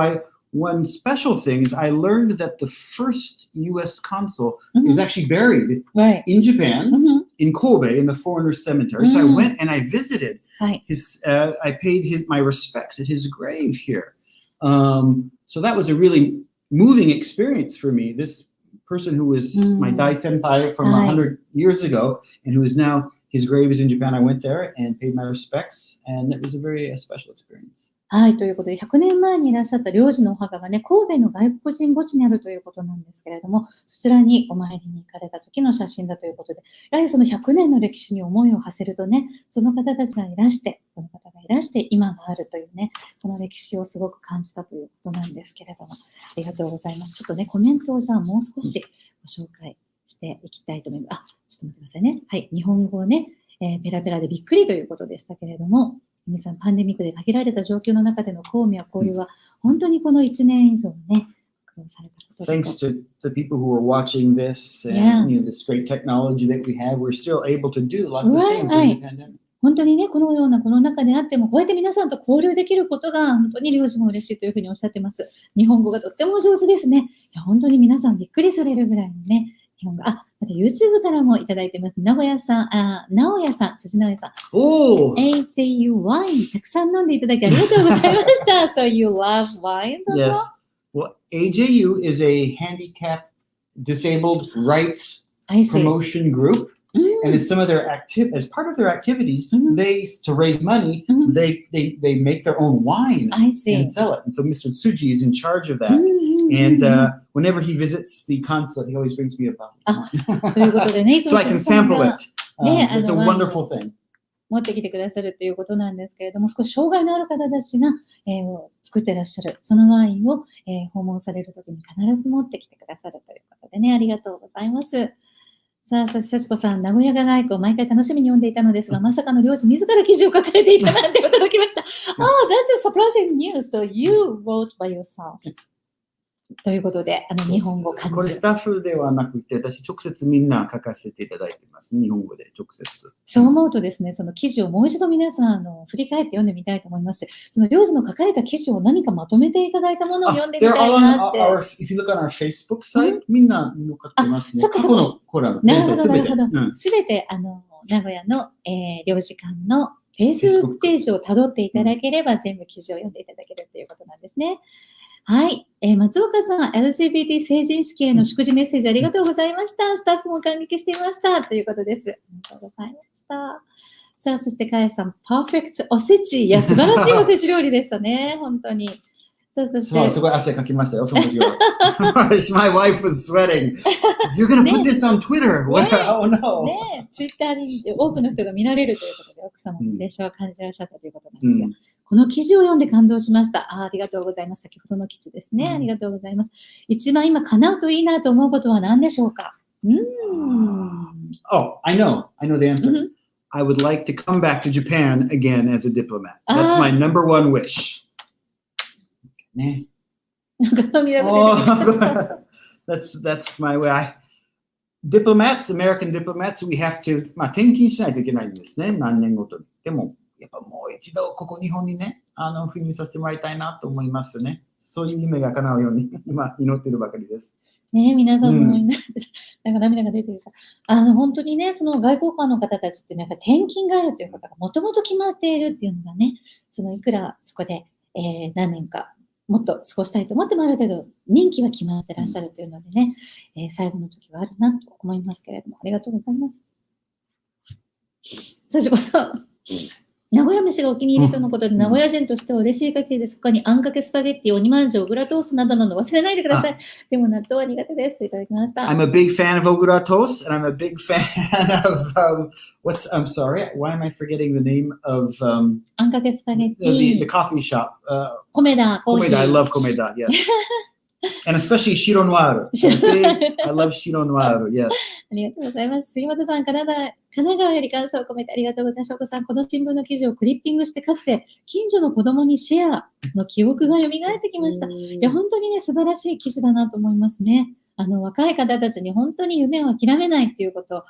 one special thing is I learned that the first U.S. consul is actually buried in Japan, in Kobe, in the foreigners' cemetery. So I went and I visited his, I paid my respects at his grave here. So that was a really moving experience for me. This person who was my Dai senpai from 100 years ago, and who is now, his grave is in Japan. I went there and paid my respects, and it was a very special experience. はい、ということで、100年前にいらっしゃった領事のお墓がね、神戸の外国人墓地にあるということなんですけれども、そちらにお参りに行かれた時の写真だということで、やはりその100年の歴史に思いを馳せるとね、その方たちがいらして、この方がいらして今があるというね、この歴史をすごく感じたということなんですけれども、ありがとうございます。ちょっとね、コメントをじゃあもう少しご紹介していきたいと思います。ちょっと待ってくださいね。はい。日本語をね、ペラペラでびっくりということでしたけれども、皆さんパンデミックで限られた状況の中での公務や交流は、本当にこの1年以上ね、苦労されたことで。Thanks to the people who are watching this and this great technology that we have, we're still able to do lots of things in the pandemic. 本当にね、このようなこの中であっても、こうやって皆さんと交流できることが本当に領事も嬉しいというふうにおっしゃってます。日本語がとっても上手ですね。いや本当に皆さんびっくりされるぐらいのね、日本語。また YouTube からもいただいてます。名古屋さん、直哉さん、辻直哉さん。AJU ワイン、たくさん飲んでいただきありがとうございました。So you love wine as Yes. well? Well, AJU is a handicap disabled rights promotion group.And as some of their as part of their activities, they to raise money, they make their own wine and sell it. And so Mr. Tsuji is in charge of that. And whenever he visits the consulate, he always brings me a bottle. So I can sample it. It's a wonderful thing. 持ってきてくださるということなんですけれども、少し障害のある方たちが、作ってらっしゃる、そのワインを、訪問されるときに必ず持ってきてくださるということでね、ありがとうございます。さあ、そして幸子さん、名古屋外交を毎回楽しみに読んでいたのですが、まさかの領事自ら記事を書かれていたなんて驚きました。Oh, that's a surprising news. So you wrote by yourself. ということで、日本語漢字。これスタッフではなくて、私直接みんな書かせていただいてます。日本語で直接。そう思うとですね、その記事をもう一度皆さん振り返って読んでみたいと思います。その領事の書かれた記事を何かまとめていただいたものを読んでみたいなって。If you look on our Facebook site, みんな載っかってますね。過去のコラム。なるほど、なるほど。すべて、名古屋の、領事館の Facebook ページをたどっていただければ、全部記事を読んでいただけるということなんですね。はい。松岡さん、LGBT 成人式への祝辞メッセージありがとうございました。スタッフも感激していました。ということです。ありがとうございました。さあ、そしてかやさん、パーフェクトおせち。いや、素晴らしいおせち料理でしたね。本当に。さあ、そして。すごい汗かきましたよ、その時は。My wife was sweating. You're gonna put this on Twitter. Oh no. ね、ツイッターに多くの人が見られるということで、奥様のプレッシャーを感じていらっしゃったということなんですよ。この記事を読んで感動しました。ありがとうございます。先ほどの記事ですね。ありがとうございます。一番今叶うといいなと思うことは何でしょうか？Oh, I know the answer. I would like to come back to Japan again as a diplomat. That's my number one wish. ね。That's my way. Diplomats, American diplomats, we have to, 転勤しないといけないんですね。何年ごとに。でも、やっぱもう一度ここ日本にね、赴任させてもらいたいなと思いますね。そういう夢が叶うように今祈っているばかりです。ね、皆さんも、なんか涙が出てるさ。本当にね、その外交官の方たちってね、やっぱ転勤があるということがもともと決まっているっていうのがね、いくらそこで、何年かもっと過ごしたいと思ってもあるけど、任期は決まってらっしゃるというのでね、最後の時はあるなと思いますけれども、ありがとうございます。最初こそ、名古屋飯がお気に入りとのことで、名古屋人としては嬉しい限りです。他にあんかけスパゲッティ、鬼まんじゅう、小倉トーストなど忘れないでください。でも納豆は苦手ですといただきました。I'm a big fan of Ogura toast, and I'm a big fan of I'm sorry, why am I forgetting the name of あんかけスパゲッティ the coffee shop? 米田、コーヒー。I love Komeda, yes. And especially Shiro Noir. I love Shiro Noir, yes. ありがとうございます。杉本さん、神奈川より感謝を込めてありがとうございます。翔子さん、この新聞の記事をクリッピングして、かつて近所の子供にシェアの記憶が蘇ってきました。いや、本当にね、素晴らしい記事だなと思いますね。若い方たちに本当に夢を諦めないっていうことを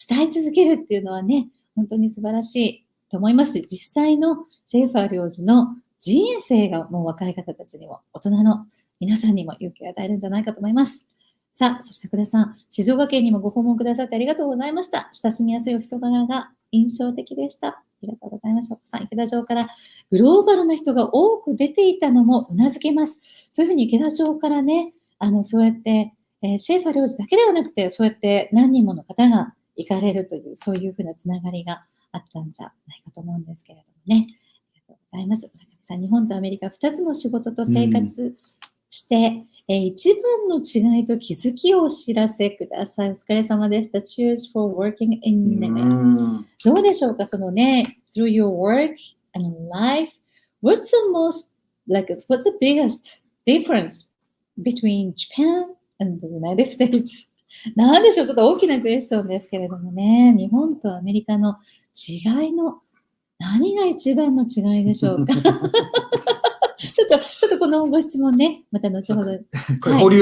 伝え続けるっていうのはね、本当に素晴らしいと思います。実際のシェイファー領事の人生がもう若い方たちにも、大人の皆さんにも勇気を与えるんじゃないかと思います。さあ、そして福田さん、静岡県にもご訪問くださってありがとうございました。親しみやすいお人柄が印象的でした。ありがとうございました。池田町からグローバルな人が多く出ていたのも頷けます。そういうふうに池田町からね、そうやって、シェーファー領事だけではなくて、そうやって何人もの方が行かれるという、そういうふうなつながりがあったんじゃないかと思うんですけれどもね。ありがとうございます。村上さん、日本とアメリカ2つの仕事と生活して、一番の違いと気づきをお知らせください。お疲れ様でした。Cheers for working in Nevada. どうでしょうか、そのね、through your work and life, what's the biggest difference between Japan and the United States? なんでしょう、ちょっと大きなクエスチョンですけれどもね、日本とアメリカの違いの、何が一番の違いでしょうか。ちょっとこのご質問ね、また後ほど。これ保留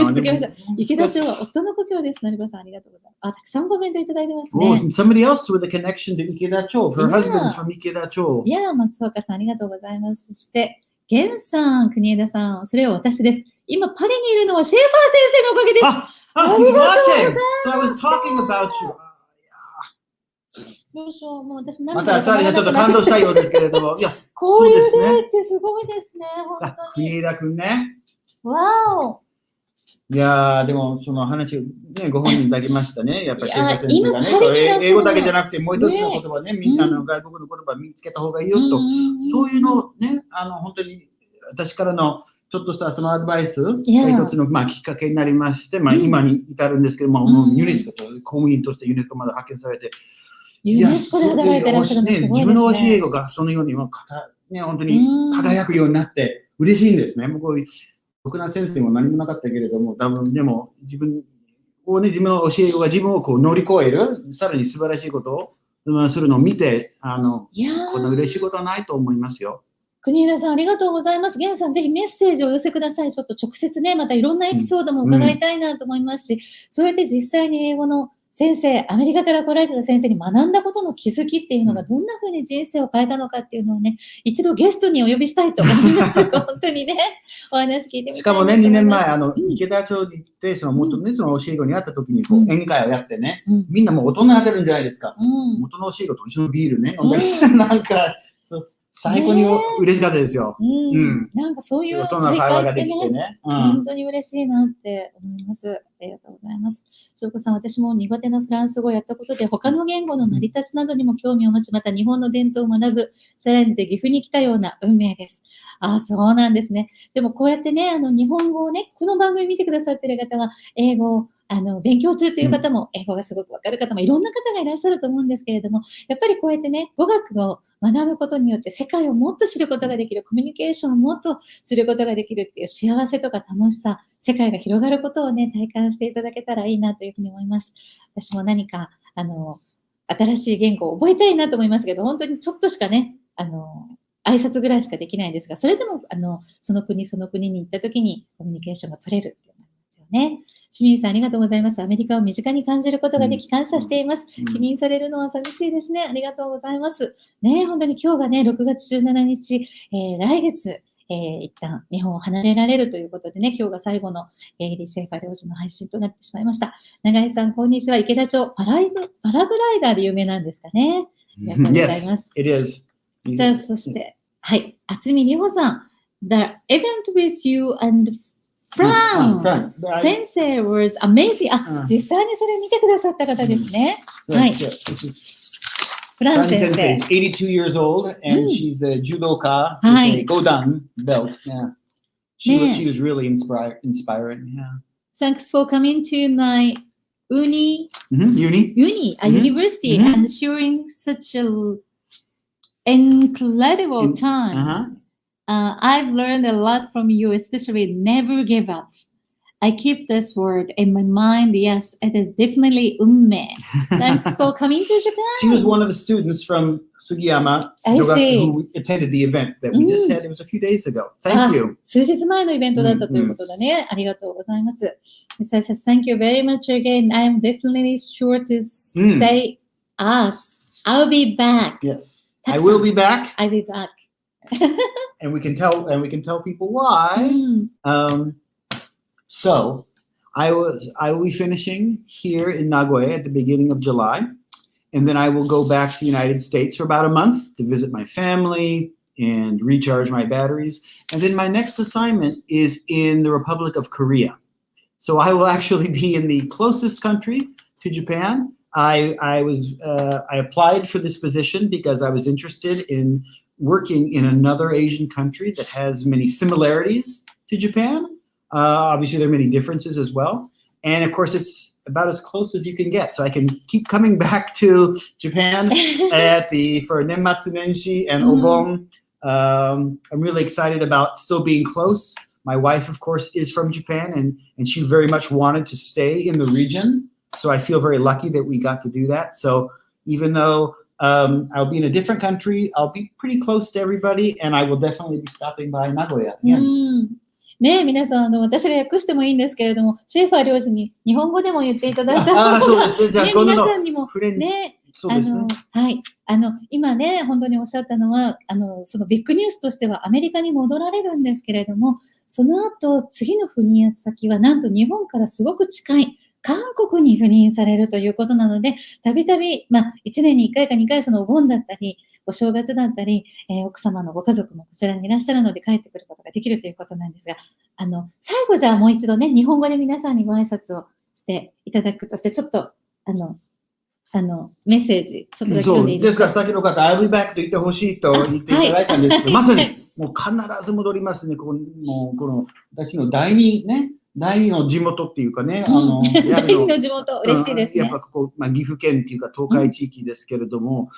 しときましょう。池田町は夫の故郷です。成子さん、ありがとうございます。たくさんコメントいただいてますね。Oh, somebody else with a connection to Ikeda Cho. Her husband's from Ikeda Cho. いや、松岡さん、ありがとうございます。そして、源さん、国枝さん、それは私です。今、パリにいるのはシェーファー先生のおかげです。He's watching. So I was talking about you. どうしよう、もう私またサリがちょっと感動したようですけれども、いや、こういう例ってすごいですね、本当に。国枝くんね。わお。いやー、でもその話、ね、ご本人いただきましたね。やっぱりシェイファー先生がね、英語だけじゃなくて、もう一つの言葉ね、みんなの外国の言葉身につけた方がいいよと、そういうのをね、本当に私からのちょっとしたそのアドバイスが一つの、きっかけになりまして、今に至るんですけども、ユネスコと公務員としてユネスコまで派遣されて、ユネスコで働いてらっしゃるのすごいですね。自分の教え子がそのように、本当に輝くようになって嬉しいんですね。僕、ろくな先生も何もなかったけれども、多分でも自分の教え子が自分をこう乗り越える、さらに素晴らしいことをするのを見て、こんな嬉しいことはないと思いますよ。国枝さん、ありがとうございます。源さん、ぜひメッセージをお寄せください。ちょっと直接ね、またいろんなエピソードも伺いたいなと思いますし、そうやって実際に英語の先生、アメリカから来られた先生に学んだことの気づきっていうのがどんな風に人生を変えたのかっていうのをね、一度ゲストにお呼びしたいと思います。本当にね、お話聞いてみたい。しかもね、2年前、池田町に行って、元のね、その教え子に会った時に、宴会をやってね、みんなもう大人になってるんじゃないですか。元の教え子と一緒のビールね、飲んだりして、なんか、最高に嬉しかったですよ。なんかそういう大人の会話ができてね。本当に嬉しいなって思います。ありがとうございます。翔子さん、私も苦手なフランス語をやったことで、他の言語の成り立ちなどにも興味を持ち、また日本の伝統を学ぶチャレンジで岐阜に来たような運命です。ああ、そうなんですね。でもこうやってね、日本語をね、この番組見てくださってる方は、英語を勉強中という方も、英語がすごくわかる方もいろんな方がいらっしゃると思うんですけれども、やっぱりこうやってね、語学を学ぶことによって世界をもっと知ることができる、コミュニケーションをもっとすることができるっていう幸せとか楽しさ、世界が広がることをね、体感していただけたらいいなというふうに思います。私も何か、新しい言語を覚えたいなと思いますけど、本当にちょっとしかね、挨拶ぐらいしかできないんですが、それでも、その国に行った時にコミュニケーションが取れるっていうのがありますよね。清水さん、ありがとうございます。アメリカを身近に感じることができ感謝しています。否認されるのは寂しいですね。ありがとうございます。ね、本当に今日がね、6月17日、来月、一旦日本を離れられるということでね、今日が最後のゲイリー・シェイファー領事の配信となってしまいました。長井さん、こんにちは。池田町パラグライダーで有名なんですかね。ありがとうございます。Yes, it is. さあ、そして、はい、渥美里穂さん。The event with you and Frank 先生 was amazing. 実際にそれ見てくださった方ですね。はい。フラン先生。82 years old and she's a judoka with a Godan belt. Yeah. She was really inspiring. Yeah. Thanks for coming to my university and sharing such an incredible time. I've learned a lot from you, especially never give up. I keep this word in my mind. Yes, it is definitely unme. Thanks for coming to Japan. She was one of the students from Sugiyama who attended the event that we just had. It was a few days ago. Thank you. 数日前のイベントだったということだね。ありがとうございます。It says, thank you very much again. I am definitely sure to say us. I'll be back. Yes, I will be back. I'll be back. And we can tell people why. So I will be finishing here in Nagoya at the beginning of July, and then I will go back to the United States for about a month to visit my family and recharge my batteries. And then my next assignment is in the Republic of Korea. So I will actually be in the closest country to Japan. I applied for this position because I was interested in working in another Asian country that has many similarities to Japan. Obviously, there are many differences as well. And of course, it's about as close as you can get. So I can keep coming back to Japan for Nenmatsu Nenshi and Obon. I'm really excited about still being close, my wife, of course, is from Japan, and she very much wanted to stay in the region. So I feel very lucky that we got to do that. So even though I'll be in a different country, I'll be pretty close to everybody, and I will definitely be stopping by Nagoya again. ね、皆さん私が訳してもいいんですけれども、シェーファー領事に日本語でも言っていただいた方が、皆さんにもね、はい、今ね、本当におっしゃったのは、そのビッグニュースとしてはアメリカに戻られるんですけれども、その後、次の赴任先はなんと日本からすごく近い韓国に赴任されるということなので、たびたび、1年に1回か2回そのお盆だったり、お正月だったり、奥様のご家族もこちらにいらっしゃるので帰ってくることができるということなんですが、最後じゃあもう一度ね、日本語で皆さんにご挨拶をしていただくとして、ちょっと、メッセージ、ちょっとだけ読んでいいですか？そう、ですから先の方、I'll be back と言ってほしいと言っていただいたんですけど、まさにもう必ず戻りますね。この私の第二の地元っていうかね、第二の地元、嬉しいですね。やっぱここ、岐阜県っていうか東海地域ですけれども、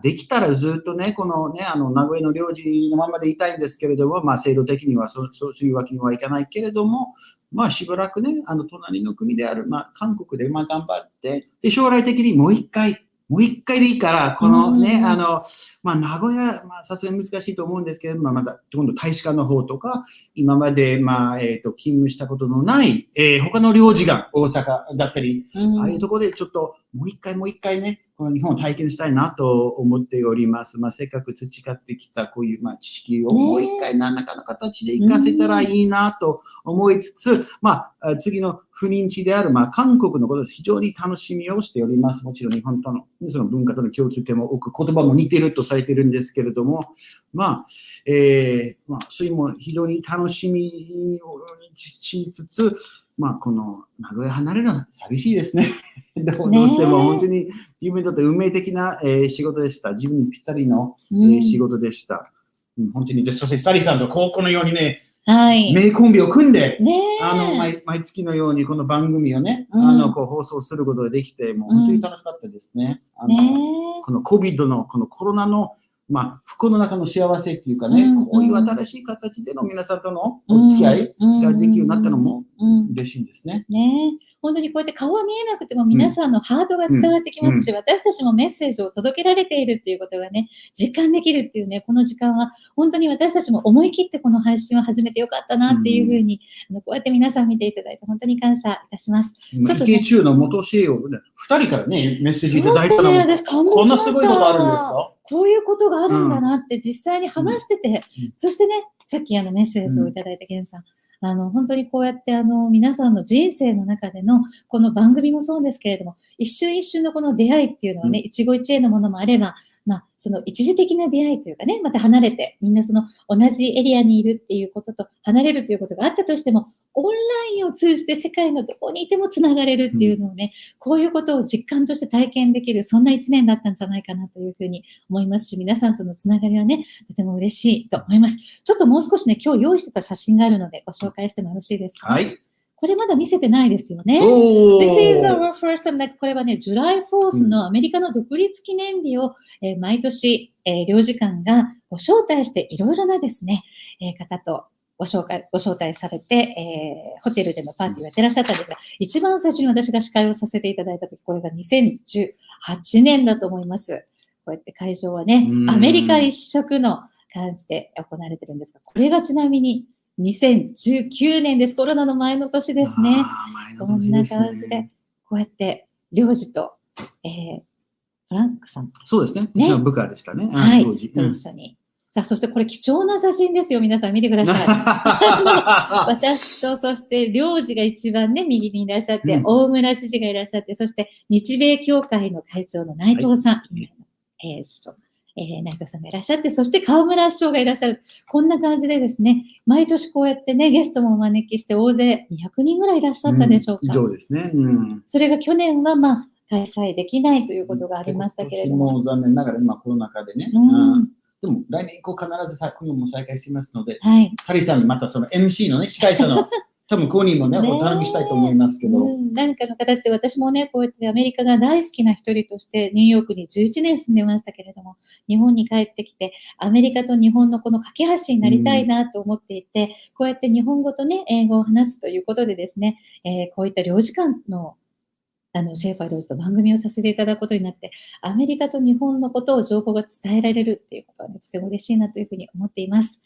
できたらずっとね、このね、名古屋の領事のままでいたいんですけれども、制度的にはそういうわけにはいかないけれども、しばらくね、隣の国である、韓国で頑張って、で、将来的にもう一回でいいから、このね、名古屋、さすがに難しいと思うんですけれども、また、今度大使館の方とか、今まで、勤務したことのない、他の領事館、大阪だったり、ああいうところでちょっと、もう一回ね、この日本を体験したいなと思っております。せっかく培ってきたこういう知識をもう一回何らかの形で活かせたらいいなと思いつつ、次の赴任地である韓国のことを非常に楽しみをしております。もちろん日本とのその文化との共通点も多く、言葉も似ているとされているんですけれども、そういうも非常に楽しみをしつつ、この名古屋離れるのは寂しいですね。どうしても本当に自分にとって運命的な仕事でした。自分にぴったりの仕事でした。本当に、そしてサリさんと高校のようにね、名コンビを組んで、毎月のようにこの番組をね、放送することができて、もう本当に楽しかったですね。この COVID の、このコロナの不幸の中の幸せっていうかね、こういう新しい形での皆さんとのお付き合いができるようになったのも嬉しいんですね。本当にこうやって顔は見えなくても皆さんのハートが伝わってきますし、私たちもメッセージを届けられているっていうことがね、実感できるっていうね、この時間は本当に私たちも思い切ってこの配信を始めてよかったなっていうふうに、こうやって皆さん見ていただいて本当に感謝いたします。池中の元教えを2人からね、メッセージいただいたのも、こんなすごいことあるんですか？こういうことがあるんだなって実際に話してて、そしてね、さっきメッセージをいただいたゲンさん、本当にこうやって皆さんの人生の中でのこの番組もそうですけれども、一瞬一瞬のこの出会いっていうのはね、一期一会のものもあれば、その一時的な出会いというかね、また離れて、みんなその同じエリアにいるっていうことと離れるということがあったとしても、オンラインを通じて世界のどこにいてもつながれるっていうのをね、こういうことを実感として体験できる、そんな一年だったんじゃないかなというふうに思いますし、皆さんとのつながりはね、とても嬉しいと思います。ちょっともう少しね、今日用意してた写真があるのでご紹介してもよろしいですか？これまだ見せてないですよね。This is our first time. これはね、July 4th のアメリカの独立記念日を、毎年、領事館がご招待していろいろなですね、方とご招待されて、ホテルでのパーティーをやってらっしゃったんですが、一番最初に私が司会をさせていただいたとき、これが2018年だと思います。こうやって会場はね、アメリカ一色の感じで行われてるんですが、これがちなみに2019年です。コロナの前の年ですね。こんな感じで、こうやって領事と、フランクさん。そうですね。うちの部下でしたね。当時。と一緒に。さあ、そしてこれ貴重な写真ですよ。皆さん見てください。私と、そして領事が一番ね、右にいらっしゃって、大村知事がいらっしゃって、そして日米協会の会長の内藤さん。内藤さんがいらっしゃって、そして河村市長がいらっしゃる。こんな感じでですね、毎年こうやってね、ゲストもお招きして大勢200人ぐらいいらっしゃったでしょうか。以上ですね。それが去年は開催できないということがありましたけれども。今年も残念ながらコロナ禍でね。でも来年以降必ず今度も再開しますので、サリさんにまたその MC のね、司会者の多分コーニーもね、お頼みしたいと思いますけど。何かの形で私もね、こうやってアメリカが大好きな一人としてニューヨークに11年住んでましたけれども、日本に帰ってきて、アメリカと日本のこの架け橋になりたいなと思っていて、こうやって日本語とね、英語を話すということでですね、こういった領事館のシェーファー領事と番組をさせていただくことになって、アメリカと日本のことを情報が伝えられるっていうことは、ね、とても嬉しいなというふうに思っています。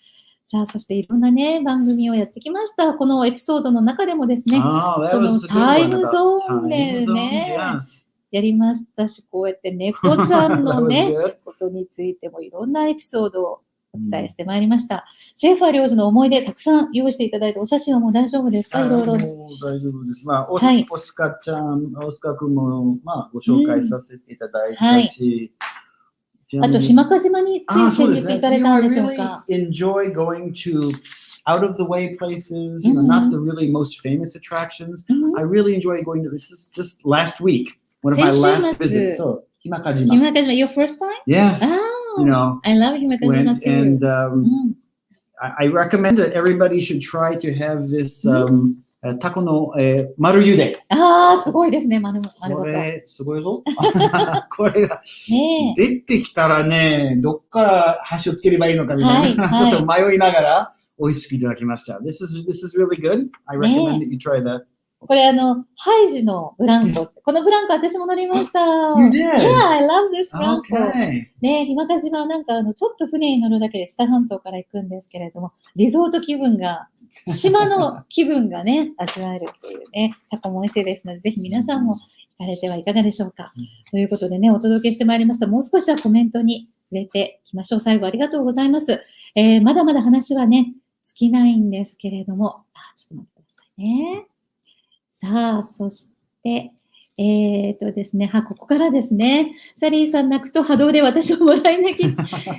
さあ、そしていろんなね、番組をやってきました。このエピソードの中でもですね、そのタイムゾーンでね、やりましたし、こうやって猫ちゃんのね、ことについてもいろんなエピソードをお伝えしてまいりました。シェーファー領事の思い出たくさん用意していただいて、お写真はもう大丈夫ですか？いろいろ。もう大丈夫です。まあ、オスカちゃん、オスカ君も、まあ、ご紹介させていただいたし、あと、日間賀島につい先日行かれたんでしょうか。I really enjoy going to out of the way places, you know, not the really most famous attractions. I really enjoy going to, this is just last week, one of my last visits. So, 日間賀島. 日間賀島, your first time? Yes. Oh, you know, I love 日間賀島too. And I recommend that everybody should try to have this タコの丸茹で。ああ、すごいですね、丸ごと。これ、すごいぞ。これが、出てきたらね、どっから箸をつければいいのかみたいな、ちょっと迷いながら美味しくいただきました。This is really good. I recommend that you try that. これハイジのブランコ。このブランコ私も乗りました。You did? Yeah, I love this ブランコ。Okay. ね、日間賀島なんかちょっと船に乗るだけでスタ半島から行くんですけれども、リゾート気分が、島の気分がね、味わえるっていうね、タコも美味しいですので、ぜひ皆さんも行かれてはいかがでしょうか。ということでね、お届けしてまいりました。もう少しはコメントに触れていきましょう。最後ありがとうございます。まだまだ話はね、尽きないんですけれども、ちょっと待ってくださいね。さあ、そして、ですね、ここからですね、サリーさん泣くと波動で私をもらい泣き。い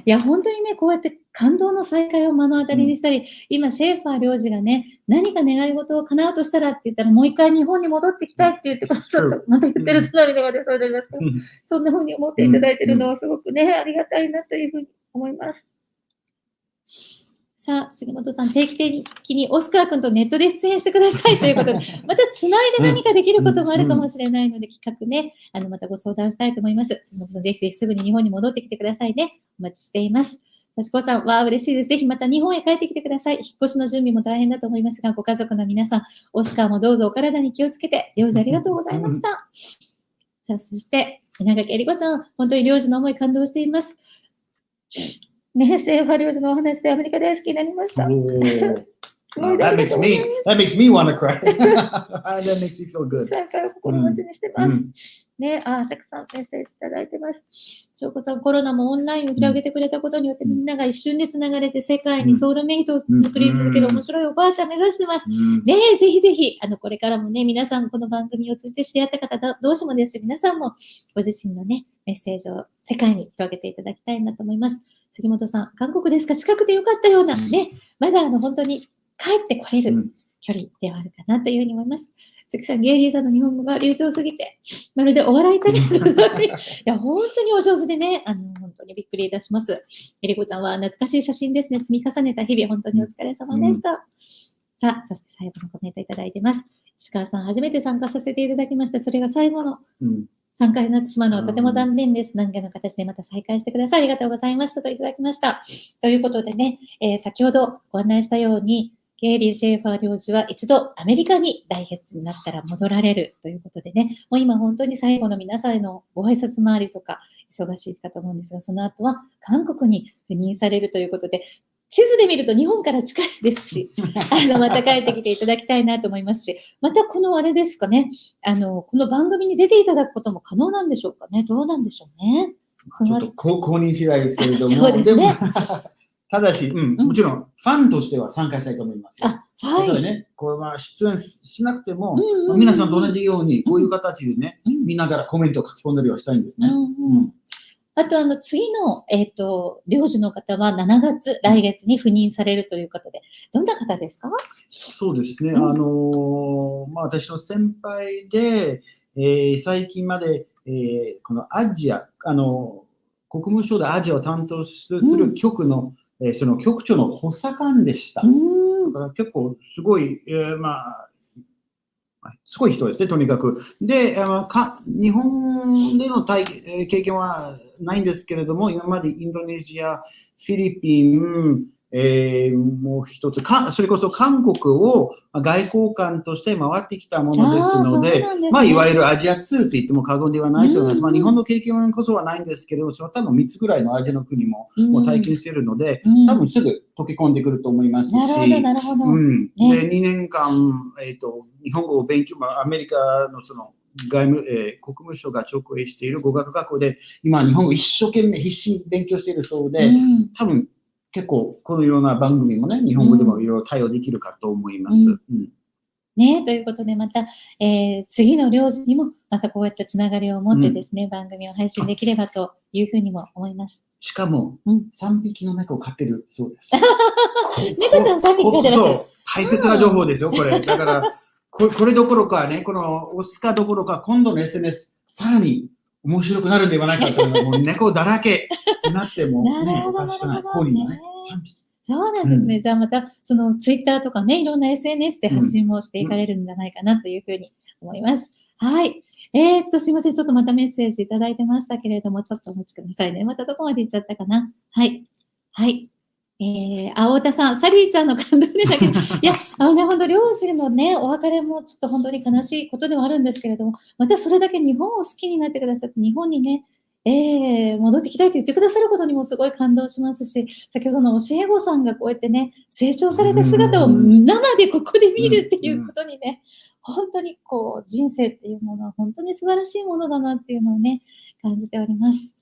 や、本当にね、こうやって感動の再会を目の当たりにしたり、今、シェーファー領事がね、何か願い事を叶うとしたらって言ったら、もう一回日本に戻ってきたいって言って、ちょっとまた言ってると涙が出そうになりますけど、そんな風に思っていただいているのはすごくね、ありがたいなというふうに思います。さあ、杉本さん、定期的にオスカー君とネットで出演してくださいということで、またつないで何かできることもあるかもしれないので、企画ね、またご相談したいと思います。杉本さん、ぜひぜひすぐに日本に戻ってきてくださいね。お待ちしています。幸子さん、嬉しいです。ぜひまた日本へ帰ってきてください。引っ越しの準備も大変だと思いますが、ご家族の皆さん、オスカーもどうぞお体に気をつけて、領事ありがとうございました。さあ、そして、稲垣えり子ちゃん、本当に領事の思い感動しています。ね、シェーファー領事のお話でアメリカ大好きになりました。That makes me want to cry. That makes me feel good. 最後心待ちにしてます。ね、たくさんメッセージいただいてます。翔子さん、コロナもオンラインを広げてくれたことによって、みんなが一瞬でつながれて世界にソウルメイトを作り続ける面白いおばあちゃん目指してます。ね、ぜひぜひ、これからもね、皆さんこの番組を通じて知り合った方同士もですし、皆さんもご自身のね、メッセージを世界に広げていただきたいなと思います。杉本さん、韓国ですか？近くてよかったような、ね、まだ本当に帰ってこれる距離ではあるかなというふうに思います。関さん、ゲイリーさんの日本語が流暢すぎて、まるでお笑いタレントのように、いや、本当にお上手でね、本当にびっくりいたします。えりこちゃんは懐かしい写真ですね。積み重ねた日々、本当にお疲れ様でした。さあ、そして最後のコメントいただいてます。石川さん、初めて参加させていただきました。それが最後の参加になってしまうのはとても残念です。何かの形でまた再開してください。ありがとうございましたといただきました。ということでね、先ほどご案内したように、ゲイリー・シェーファー領事は一度アメリカに来月になったら戻られるということでね、もう今本当に最後の皆さんへのご挨拶回りとか忙しいかと思うんですが、その後は韓国に赴任されるということで、地図で見ると日本から近いですし、また帰ってきていただきたいなと思いますし、またこのあれですかね、この番組に出ていただくことも可能なんでしょうかね。どうなんでしょうね。ちょっと公認次第ですけれども、そうですね。ただし、もちろんファンとしては参加したいと思います。はい。ね、これ出演しなくても、皆さんと同じように、こういう形でね、見ながらコメントを書き込んだりはしたいんですね。あと、次の、領事の方は7月、来月に赴任されるということで、どんな方ですか？そうですね。私の先輩で、最近まで、このアジア、国務省でアジアを担当する局のその局長の補佐官でした。だから結構すごい、すごい人ですね、とにかく。で、日本での経験はないんですけれども、今までインドネシア、フィリピン、もう一つそれこそ韓国を外交官として回ってきたものですので、いわゆるアジア通と言っても過言ではないと思います。日本の経験こそはないんですけれども、その多分3つぐらいのアジアの国も体験しているので、多分すぐ溶け込んでくると思いますし、で2年間、日本語を勉強、アメリカのその国務省が直営している語学学校で、今日本語一生懸命必死に勉強しているそうで、多分結構このような番組もね、日本語でもいろいろ対応できるかと思います。ね、ということで、また、次の領事にもまたこうやってつながりを持ってですね、番組を配信できればというふうにも思います。しかも、3匹の猫を飼ってるそうです。猫ちゃん3匹飼ってらっしゃる。そう、大切な情報ですよ、これ。だから、これどころかね、このオスカどころか、今度の SNS、さらに面白くなるんではないかと思う。もう猫だらけになってもね、おかしくない。コーリーもね、3匹。そうなんですね。じゃあまた、そのツイッターとかね、いろんな SNS で発信もしていかれるんじゃないかなというふうに思います。はい。すいません。ちょっとまたメッセージいただいてましたけれども、ちょっとお待ちくださいね。またどこまで行っちゃったかな。はい。はい。太田さん、サリーちゃんの感動でだけど、いや、本当領事のね、お別れもちょっと本当に悲しいことではあるんですけれども、またそれだけ日本を好きになってくださって、日本にね、戻ってきたいと言ってくださることにもすごい感動しますし、先ほどの教え子さんがこうやってね、成長された姿を生でここで見るっていうことにね、本当にこう、人生っていうものは本当に素晴らしいものだなっていうのをね、感じております。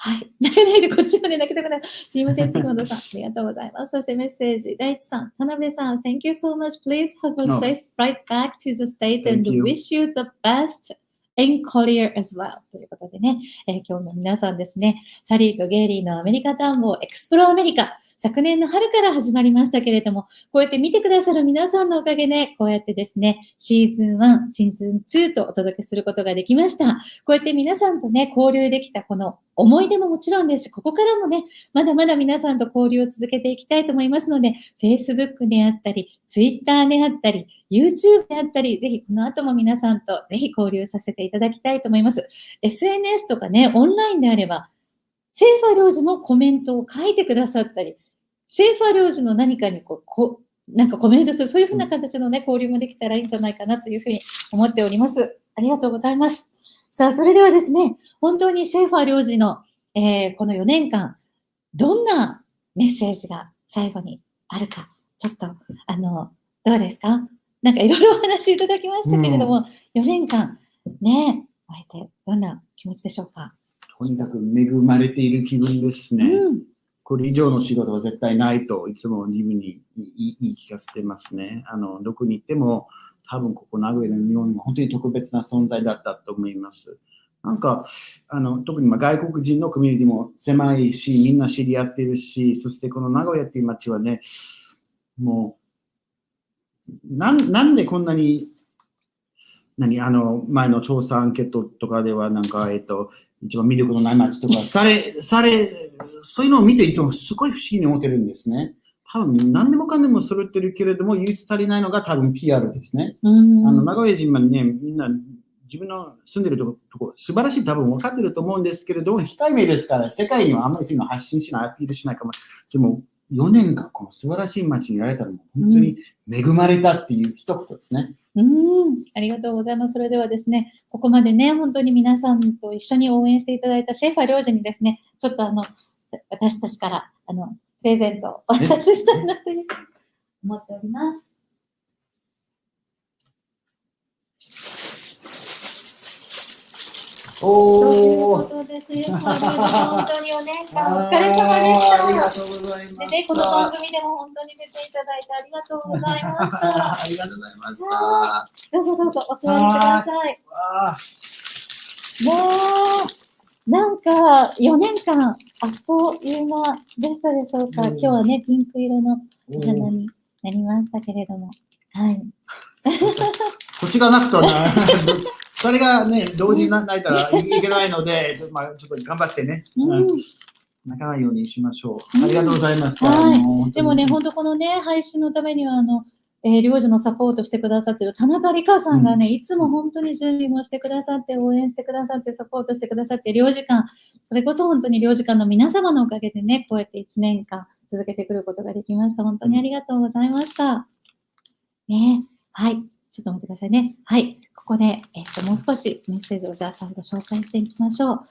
はい。泣けないで、こっちまで泣きたくない。すいません、杉本さん。ありがとうございます。そしてメッセージ、大地さん、田辺さん、Thank you so much. Please have a safe flight back to the States and wish you the best in Korea as well. ということでね、今日も皆さんですね、サリーとゲイリーのアメリカ探訪エクスプロアメリカ。昨年の春から始まりましたけれども、こうやって見てくださる皆さんのおかげで、こうやってですね、シーズン1、シーズン2とお届けすることができました。こうやって皆さんとね、交流できたこの思い出ももちろんですし、ここからもね、まだまだ皆さんと交流を続けていきたいと思いますので、Facebook であったり、Twitter であったり、YouTube であったり、ぜひこの後も皆さんとぜひ交流させていただきたいと思います。SNS とかね、オンラインであれば、シェイファー領事もコメントを書いてくださったり、シェイファー領事の何かになんかコメントする、そういうふうな形のね、交流もできたらいいんじゃないかなというふうに思っております。ありがとうございます。さあ、それではですね、本当にシェイファー領事の、この4年間、どんなメッセージが最後にあるか、ちょっと、どうですか？なんかいろいろお話いただきましたけれども、4年間、ね、あえてどんな気持ちでしょうか？とにかく恵まれている気分ですね。これ以上の仕事は絶対ないといつも自分に言い聞かせてますね。どこに行っても多分ここ名古屋の日本が本当に特別な存在だったと思います。なんか特に外国人のコミュニティも狭いし、みんな知り合っているし、そしてこの名古屋っていう街はね、もうなんでこんなに前の調査アンケートとかではなんか一番魅力のない街とかそういうのを見ていつもすごい不思議に思ってるんですね。多分何でもかんでも揃ってるけれども唯一足りないのが多分 PR ですね。名古屋人はね、みんな自分の住んでるところ素晴らしい多分分かってると思うんですけれども、控えめですから世界にはあんまりそういうの発信しない、アピールしないかも。でも4年間この素晴らしい街にいられたのも本当に恵まれたっていう一言ですね。ありがとうございます。それではですね、ここまでね、本当に皆さんと一緒に応援していただいたシェイファー領事にですね、ちょっと私たちからプレゼントをお渡ししたいなというふうに思っております。ということで、シェイファー領事本当に4年間お疲れ様でした。ありがとうございます。でね、この番組でも本当に出ていただいてありがとうございました。ありがとうございました。どうぞどうぞお座りください。なんか4年間あっという間でしたでしょうか。今日はね、ピンク色のお花になりましたけれども。はい。こっちがなくとね、それがね、同時に泣いたらいけないので、ちょっと頑張ってね。泣かないようにしましょう。ありがとうございます。はい。でもね、本当このね、配信のためには、領事のサポートしてくださってる田中理香さんがね、いつも本当に準備もしてくださって、応援してくださって、サポートしてくださって、領事館、それこそ本当に領事館の皆様のおかげでね、こうやって1年間続けてくることができました。本当にありがとうございました。ね、はい。ちょっと待ってくださいね。はい。ここで、もう少しメッセージをじゃあ最後紹介していきましょう。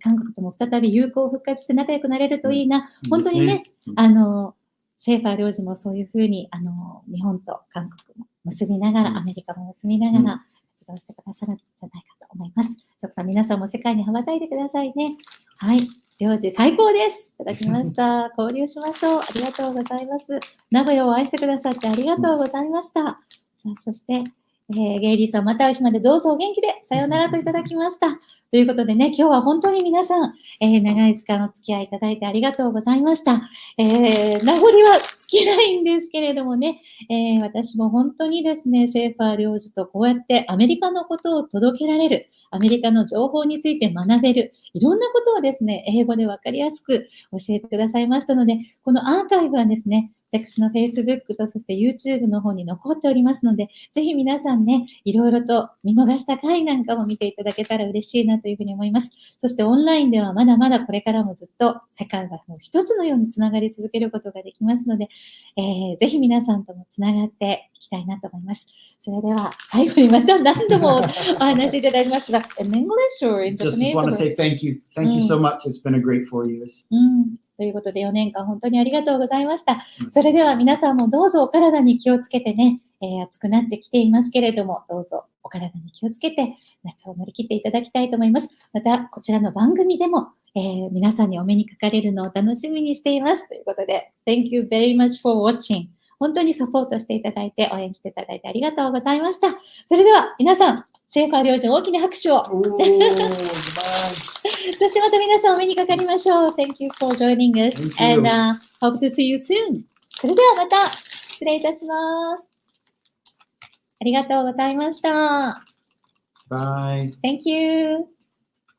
韓国とも再び友好復活して仲良くなれるといいな。本当にね、シェイファー領事もそういうふうに、日本と韓国も結びながら、アメリカも結びながら、活動してくださるんじゃないかと思います。ちょっと皆さんも世界に羽ばたいてくださいね。はい。領事最高です。いただきました。交流しましょう。ありがとうございます。名古屋を愛してくださってありがとうございました。さあ、そして、ゲイリーさん、また会う日までどうぞお元気で、さようならといただきました。ということでね、今日は本当に皆さん、長い時間お付き合いいただいてありがとうございました。名残は尽きないんですけれどもね、私も本当にですね、シェーファー領事とこうやってアメリカのことを届けられる、アメリカの情報について学べる、いろんなことをですね、英語でわかりやすく教えてくださいましたので、このアーカイブはですね、私の Facebook とそして YouTube の方に残っておりますので、ぜひ皆さんね、いろいろと見逃した回なんかも見ていただけたら嬉しいなというふうに思います。そしてオンラインではまだまだこれからもずっと世界がもう一つのようにつながり続けることができますので、ぜひ皆さんともつながっていきたいなと思います。それでは最後にまた何度もお話しいただきますが、in English or in Just Japanese? want to say thank you. Thank you so much. It's been a great 4 years. ということで4年間本当にありがとうございました。それでは皆さんもどうぞお体に気をつけてね、暑くなってきていますけれども、どうぞお体に気をつけて夏を乗り切っていただきたいと思います。またこちらの番組でも、皆さんにお目にかかれるのを楽しみにしています。ということで、Thank you very much for watching. 本当にサポートしていただいて、応援していただいてありがとうございました。それでは皆さん、シェーファー領事大きな拍手を。そしてまた皆さんお目にかかりましょう。Thank you for joining us and hope to see you soon. それではまた失礼いたします。ありがとうございました。Bye. Thank you.